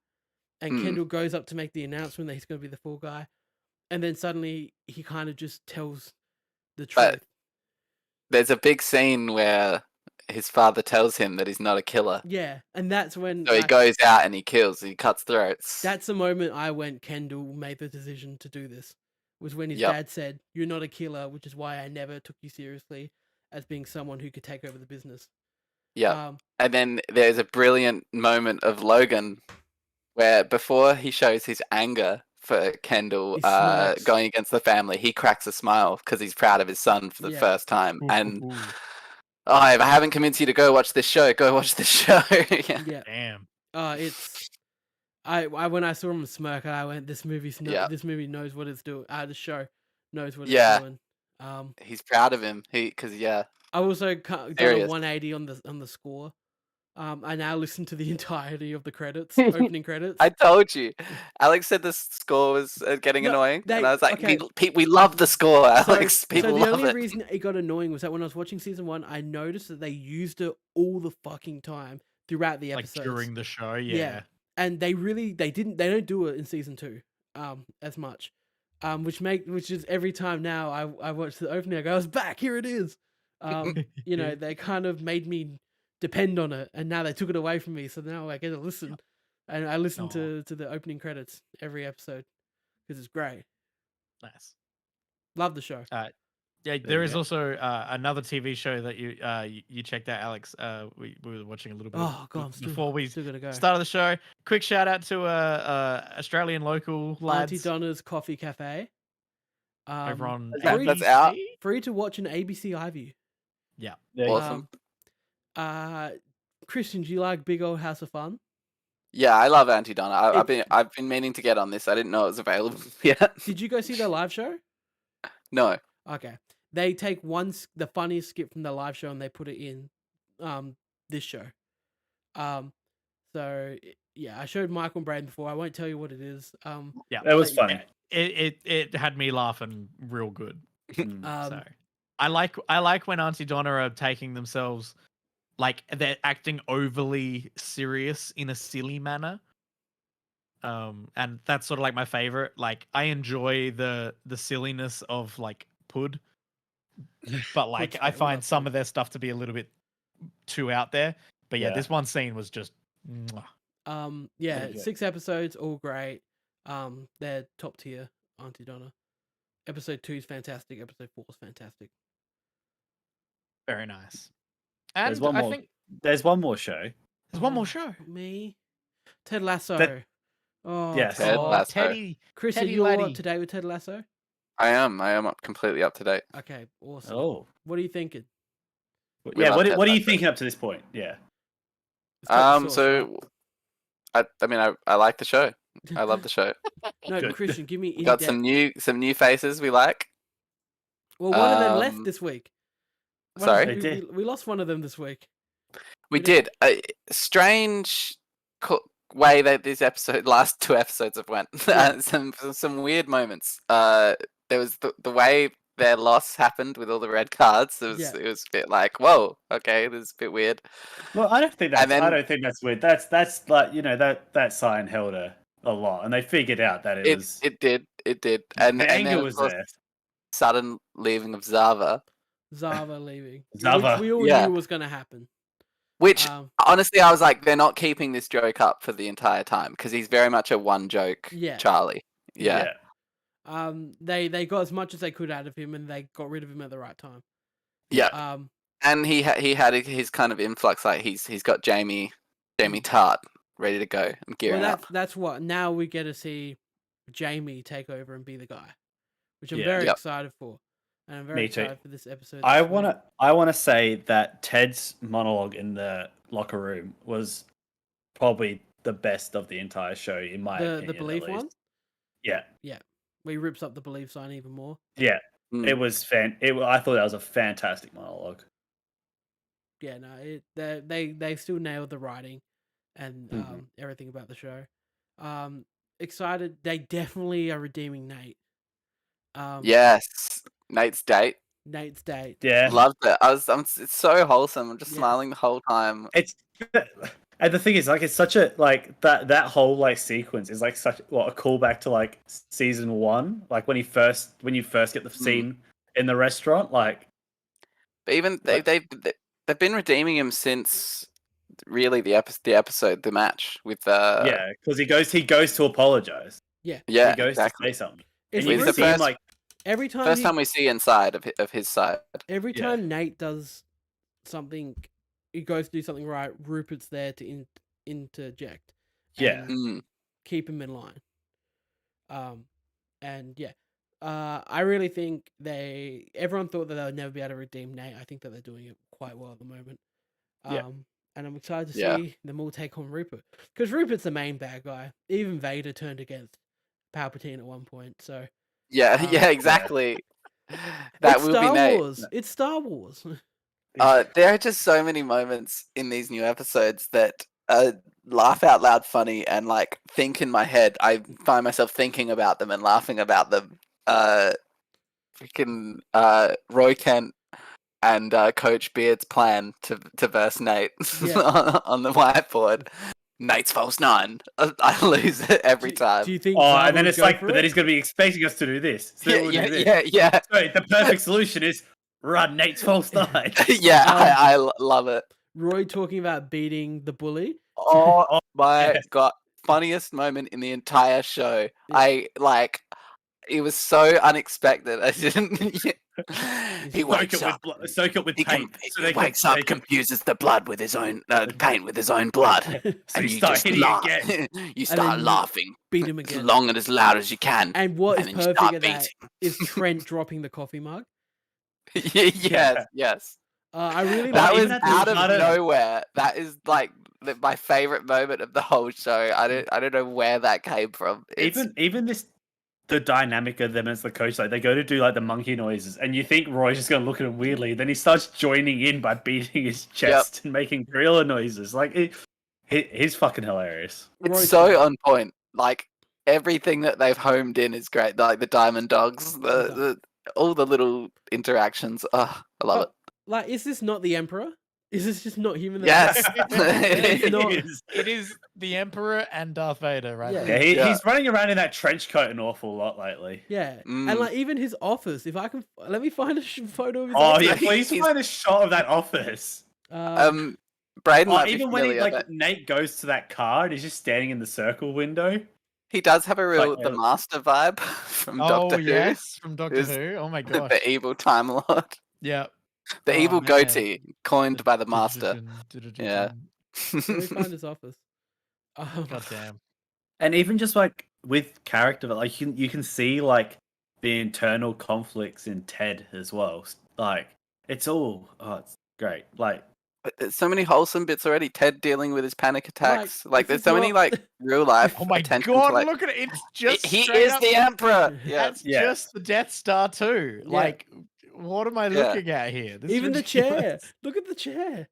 And Kendall goes up to make the announcement that he's going to be the fall guy. And then suddenly he kind of just tells the truth. But there's a big scene where his father tells him that he's not a killer. Yeah, and that's when So he goes out and he kills, he cuts throats. that's the moment I went, Kendall made the decision to do this. Was when his Yep. dad said, "You're not a killer," which is why I never took you seriously as being someone who could take over the business. Yeah. And then there's a brilliant moment of Logan where before he shows his anger for Kendall He smirks. going against the family, he cracks a smile because he's proud of his son for the Yeah. first time. And if I haven't convinced you to go watch this show, go watch this show. Yeah. Yeah. Damn. It's I when I saw him smirk, I went, "This Yeah. this movie knows what it's doing. The show knows what Yeah. it's doing." He's proud of him. Because I also done a Serious. 180 on the score. I now listen to the entirety of the credits, opening credits. I told you. Alex said the score was getting No, annoying, they- and I was like, okay. we love the score, Alex. So People the love only it. reason it got annoying was that when I was watching season 1, I noticed that they used it all the fucking time throughout the Like episodes. during the show, Yeah. yeah. And they don't do it in season 2 as much. Which is every time now I watch the opening, I go, "I was back, here it is." You know, they kind of made me depend on it, and now they took it away from me, so now I get to listen. And I listen to the opening credits every episode because it's great. Nice. Love the show. Yeah, There there you is go. also another TV show that you checked out, Alex. We were watching a little bit Oh god, I'm before we still gonna go. started the show. Quick shout out to Australian local Auntie lads Donna's Coffee Cafe. over on That's out? ABC. Free to watch an ABC iView. Yeah, There you go. Awesome. Christian, do you like Big Old House of Fun? Yeah, I love Auntie Donna. I've been meaning to get on this. I didn't know it was available yet. Did you go see their live show? No. Okay. They take the funniest skit from the live show and they put it in this show. So yeah, I showed Michael and Braden before. I won't tell you what it is. yeah. That was But funny. It had me laughing real good. Mm. So I like when Auntie Donna are taking themselves, like they're acting overly serious in a silly manner. And that's sort of like my favorite. Like I enjoy the silliness of like Pud, but like Pud's I great, we find love some Pud. of their stuff to be a little bit too out there. But yeah, Yeah. this one scene was just mwah. Yeah, Pretty good. 6 episodes, all great. They're top tier, Auntie Donna. Episode 2 is fantastic. Episode 4 is fantastic. Very nice. And There's one I more. think There's one more show. there's one more Oh, show. Me, Ted Lasso. Oh, Yes. Ted God. Lasso. Teddy. Chris, are Teddy you all laddie. up to date with Ted Lasso? I am completely up to date. Okay, awesome. Oh. What are you thinking? Yeah, love what Ted are you Lasso. thinking up to this point? Yeah. It's got the sauce, So I mean I like the show. right? I love the show. No, Good. Christian, give me in Got depth. some new faces we like. Well, one of them left um, this week. sorry? They did. We lost one of them this week. We We did. did a strange way that this last 2 episodes have went. Yeah. some weird moments. There was the way their loss happened with all the red cards. It was Yeah. it was a bit like, whoa, okay, this is a bit weird. Well, I don't think that's. And then- I don't think that's weird. That's like that sign held a lot, and they figured out that it was. It did, and the and anger then of was course, there. sudden leaving of Zava, Zava leaving. Zava. Which we all Yeah. knew was going to happen. which Um, honestly I was like, they're not keeping this joke up for the entire time because he's very much a one joke Yeah. Charlie. Yeah. They got as much as they could out of him, and they got rid of him at the right time. Yeah. And he had his kind of influx, like he's got Jamie Tart ready to go and gearing Well, up. that's what now we get to see Jamie take over and be the guy, which I'm Yeah. very Yep. excited for. And I'm very Me too. excited for this episode. I this week. wanna say that Ted's monologue in the locker room was probably the best of the entire show, in my opinion. the belief at least. one. Yeah. Where he rips up the belief sign even more. Yeah. Mm. It was I thought that was a fantastic monologue. Yeah, no, they still nailed the writing and Mhm. everything about the show. Excited. They definitely are redeeming Nate. Yes, Nate's date. Nate's date. Yeah. Loved it. It's so wholesome. I'm just Yeah. smiling the whole time. It's and the thing is, like, it's such a that whole like sequence is like such a callback to like season 1, like when you first get the scene in the restaurant, like. But even Like- they've been redeeming him since really the episode, the match with Yeah, because he goes to apologize. yeah, He goes exactly. to say something. It's And you With can the see him first- like every time First time we see inside of his side. every Yeah. time Nate does something, he goes to do something right. Rupert's there to interject. Yeah. and Mm. keep him in line. And yeah, I really think everyone thought that they would never be able to redeem Nate. I think that they're doing it quite well at the moment. Yeah. And I'm excited to Yeah. see them all take on Rupert, because Rupert's the main bad guy. Even Vader turned against Palpatine at one point. So Yeah, Yeah. exactly. That it's will Star be Nate. Wars. It's Star Wars. There are just so many moments in these new episodes that laugh out loud funny and like think in my head. I find myself thinking about them and laughing about them. Freaking Roy Kent and Coach Beard's plan to verse Nate Yeah. on the whiteboard. Nate's false 9. I lose it every time. Do you think? Oh, Star and then Wars it's go like, for but then it? he's going to be expecting us to do this. So we'll do this. yeah. So the perfect solution is run Nate's false 9. Yeah, I love it. Roy talking about beating the bully. Oh my yes. god. Funniest moment in the entire show. Yeah. It was so unexpected. I didn't. He wakes up. Soak it with He paint. he wakes up, confuses the blood with his own paint with his own blood, So and you you start just hitting laugh. again. You start then laughing Beat him as again. long and as loud as you can, And what and is then you perfect start at that is beating. Trent dropping the coffee mug. Yes. I really That like was even at the out of start of- nowhere. That is like my favorite moment of the whole show. I don't know where that came from. Even the dynamic of them as the coach, like they go to do like the monkey noises, and you think Roy's just gonna look at him weirdly. Then he starts joining in by beating his chest and making gorilla noises. Like he's fucking hilarious. it's Roy's so great. on point. Like everything that they've homed in is great. Like the diamond dogs, all the little interactions. Oh, I love it. Like, is this not the Emperor? Is this just not him? In the Yes. It's not- It is the Emperor and Darth Vader, right? Yeah. there. Yeah, he's running around in that trench coat an awful lot lately. Yeah, Mm. and like even his office. If I can, let me find a photo of his Oh office. yeah, please find a shot of that office. Braden Oh, might be even when familiar, he but Nate goes to that car and he's just standing in the circle window. he does have a real Like, the master vibe from Oh Doctor yes, from Doctor Is- Who. Oh my Who, gosh. the evil Time Lord, Yeah. the Oh, evil man. goatee coined by the master. Yeah. Let me find his office. God damn. And even just like with character, like you can see like the internal conflicts in Ted as well. Like it's great. Like There's so many wholesome bits already. Ted dealing with his panic attacks. Like if there's it's so many not- like real life. Oh my attention god, to, like, look at it. It's just he straight is up- the emperor. Yeah. That's Yeah. just the Death Star too. Yeah. Like, what am I Yeah. looking at here? This is Even the chair. ridiculous. Look at the chair.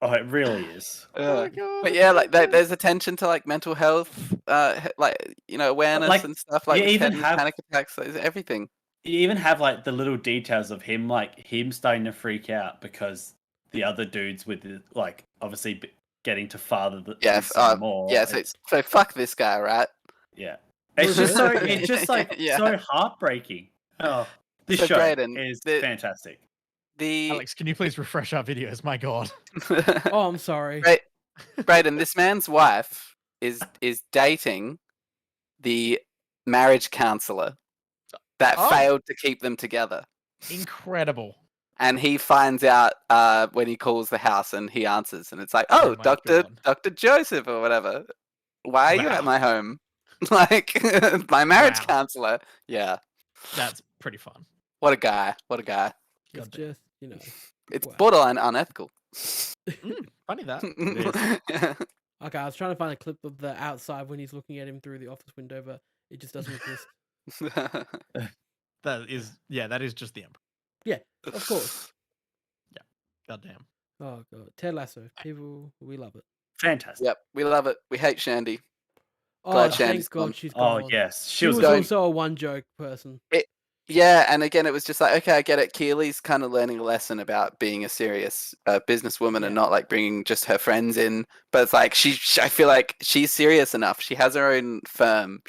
oh, it really is. Oh my god. But yeah, like there's attention to like mental health, like awareness like, and stuff. Like you with even Ted and have- panic attacks, there's everything. You even have like the little details of him starting to freak out because the other dudes with like obviously getting to father the Yes, son more. Yeah, It's- so fuck this guy, right? yeah. It's just so Yeah. so heartbreaking. Oh, this So, show Braden, is the- fantastic. The Alex, can you please refresh our videos? My god. Oh, I'm sorry. Right. Braden, this man's wife is dating the marriage counselor that Oh. failed to keep them together. Incredible. And he finds out when he calls the house and he answers, and it's like, Oh "Oh, my Doctor God. Joseph or whatever. Why are you Wow. at my home?" Like my marriage Wow. counselor. Yeah. That's pretty fun. What a guy. What a guy. It's Goddamn. just, you know. It's Wow. borderline unethical. Funny that. Okay, I was trying to find a clip of the outside when he's looking at him through the office window, but it just doesn't exist. That is just the Emperor. Yeah, of course. Goddamn. Oh god, Ted Lasso. People, we love it. Fantastic. Yep, we love it. We hate Shandy. Oh, Glad thank Shandy's God gone. she's Oh gone. yes, She was Don't- also a one joke person. Yeah, and again, it was just like, okay, I get it. Keely's kind of learning a lesson about being a serious businesswoman and Yeah. not like bringing just her friends in. But it's like I feel like she's serious enough. She has her own firm.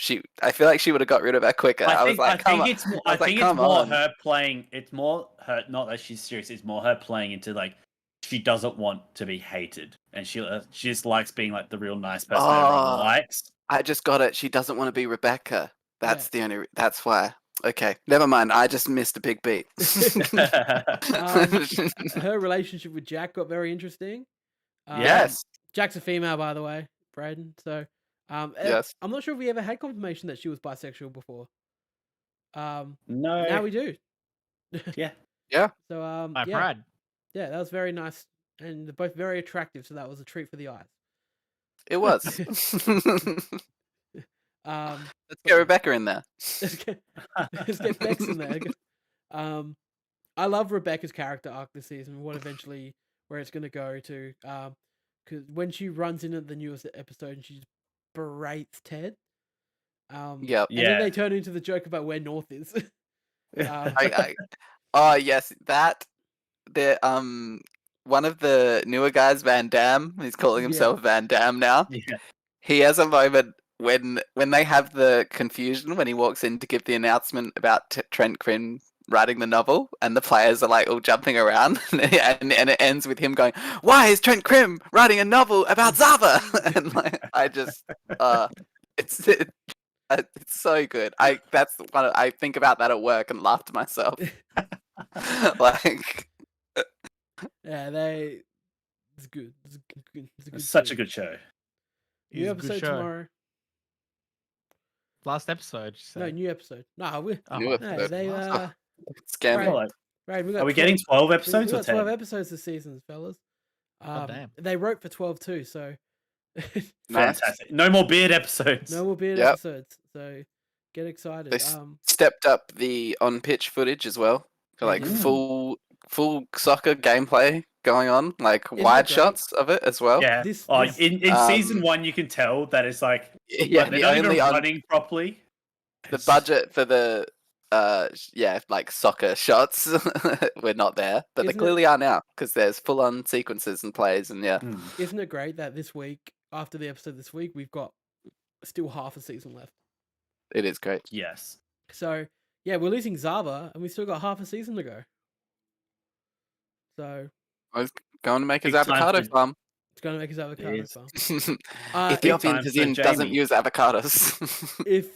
I feel like she would have got rid of her quicker. I was like, come on. it's more, I I was like, think it's come more on. her playing. It's more her, not that she's serious. It's more her playing into like she doesn't want to be hated, and she just likes being like the real nice person Oh. everyone likes. I just got it. She doesn't want to be Rebecca. That's the only. That's why. Okay, never mind. I just missed a big beat. Her relationship with Jack got very interesting. Yes. Jack's a female, by the way, Braden. So, Yes. I'm not sure if we ever had confirmation that she was bisexual before. No. Now we do. Yeah. Yeah. So, My yeah, pride. yeah, that was very nice, and they're both very attractive. So that was a treat for the eyes. It was. Let's get Rebecca in there. Let's get Bex in there. I love Rebecca's character arc this season. Where it's going to go to. Because when she runs in at the newest episode and she just berates Ted. Yep. And then they turn into the joke about where North is. Oh yes, that the one of the newer guys, Van Damme. He's calling himself Van Damme now. Yeah. He has a moment when they have the confusion when he walks in to give the announcement about Trent Crimm writing the novel, and the players are like all jumping around, and it ends with him going, "Why is Trent Crimm writing a novel about Zava?" And like, I just, it's so good. That's one I think about that at work and laugh to myself. Like, yeah, it's good. It's good. It's such a series. good show. New It's a good episode show. tomorrow. Last episode. You No, said. new episode. No, we. new No, episode. they Scam Right. me. Like, right. We got are we 12 getting 12 we episodes or got 12 10? episodes this season, fellas. damn. They wrote for 12 too, so Nice. Fantastic. No more beard episodes. no more beard Yep. episodes. So get excited. They stepped up the on-pitch footage as well. For like Mm. full soccer gameplay going on, like Isn't it wide great? shots of it as well. Yeah. This- Oh, this- in season 1, you can tell that it's like, Yeah, like they're the not even only running properly. the budget for the like soccer shots we're not there, but they Isn't it- clearly are now because there's full-on sequences and plays, and yeah, Mm. Isn't it great that this week, after the episode this week, we've got still half a season left. it is great. Yes. So yeah, we're losing Zava, and we still got half a season to go. So I was going to make his Big time avocado for- farm. it's gonna make his avocado Yes. farm. Ethiopian time for cuisine doesn't Jamie. use avocados. if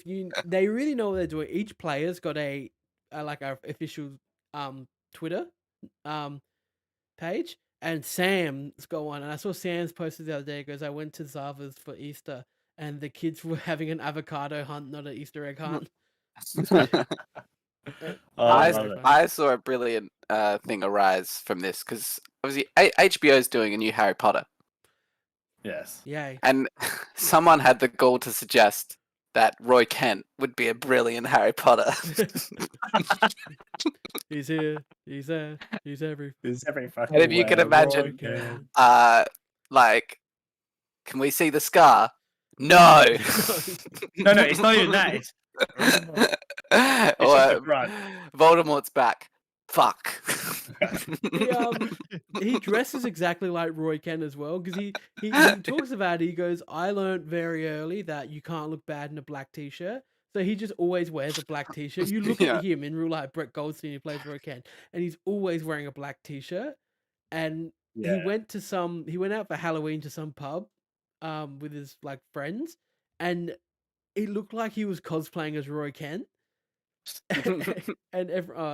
you they really know what they're doing. Each player's got a like a official Twitter page, and Sam's got one, and I saw Sam's posted the other day. It goes, I went to Zava's for Easter, and the kids were having an avocado hunt, not an Easter egg hunt. Oh, I love very it. funny. I saw a brilliant thing arise from this because obviously HBO is doing a new Harry Potter, Yes. Yay. and someone had the gall to suggest that Roy Kent would be a brilliant Harry Potter. He's here, he's there, he's every It's every fucking And if you can way. imagine- Roy Kent. Like, can we see the scar? No. No, it's not even that. It's just the front. Voldemort's back. Fuck. He dresses exactly like Roy Kent as well, because he talks about it. He goes, I learned very early that you can't look bad in a black t-shirt. So he just always wears a black t-shirt. You look Yeah. at him in real life, Brett Goldstein, who plays Roy Kent, and he's always wearing a black t-shirt. And Yeah. he went out for Halloween to some pub with his like friends, and it looked like he was cosplaying as Roy Kent. And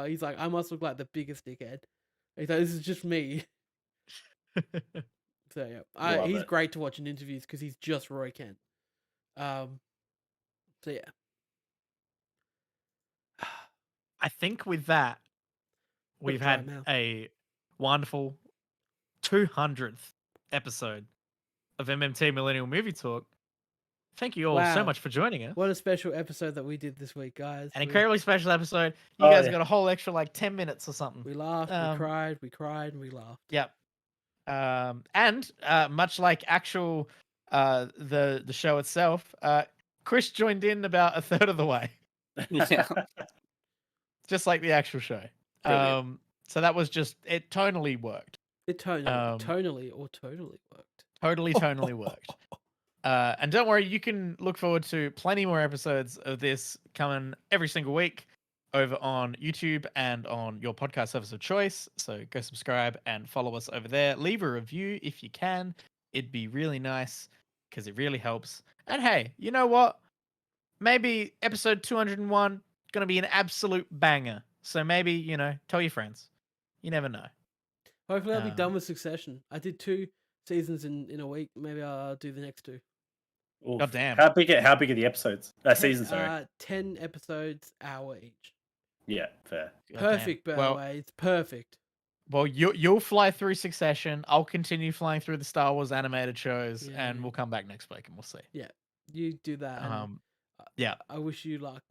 he's like, I must look like the biggest dickhead. He's like, this is just me. So yeah, Love he's it. great to watch in interviews because he's just Roy Kent. So yeah, I think with that, we've dry had mouth. a wonderful 200th episode of MMT Millennial Movie Talk. Thank you all so Wow. much for joining us. What a special episode that we did this week, guys. An incredibly special episode. You Oh, guys yeah. got a whole extra like 10 minutes or something. We laughed, we cried, and we laughed. Yep. And much like actual the show itself, Chris joined in about a third of the way, Yeah. just like the actual show. Brilliant. So that was just it. Tonally worked. It totally worked. Tonally worked. And don't worry, you can look forward to plenty more episodes of this coming every single week over on YouTube and on your podcast service of choice. So go subscribe and follow us over there. Leave a review if you can. It'd be really nice because it really helps. And hey, you know what? Maybe episode 201 going to be an absolute banger. So maybe, tell your friends. You never know. Hopefully, I'll be done with Succession. I did 2 seasons in a week. Maybe I'll do the next 2. Oof. God damn. How big are the episodes? Seasons, sorry. 10 episodes, hour each. Yeah, fair. God Perfect, damn. by the way. It's perfect. Well, you'll fly through Succession. I'll continue flying through the Star Wars animated shows, Yeah. and we'll come back next week and we'll see. Yeah, you do that. And yeah. I wish you luck.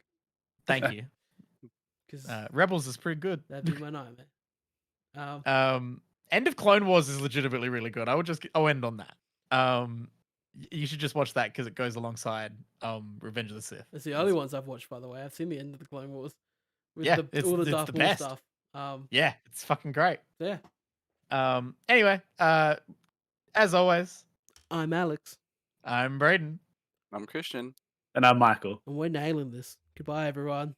Thank you. Because Rebels is pretty good. that'd be my nightmare. End of Clone Wars is legitimately really good. I'll end on that. You should just watch that because it goes alongside Revenge of the Sith. It's the only ones I've watched, by the way. I've seen the end of the Clone Wars with it's all the the Darth Maul best. stuff. Yeah, it's fucking great. Yeah. Anyway, as always, I'm Alex, I'm Braden. I'm Christian. And I'm Michael. and we're nailing this. Goodbye, everyone.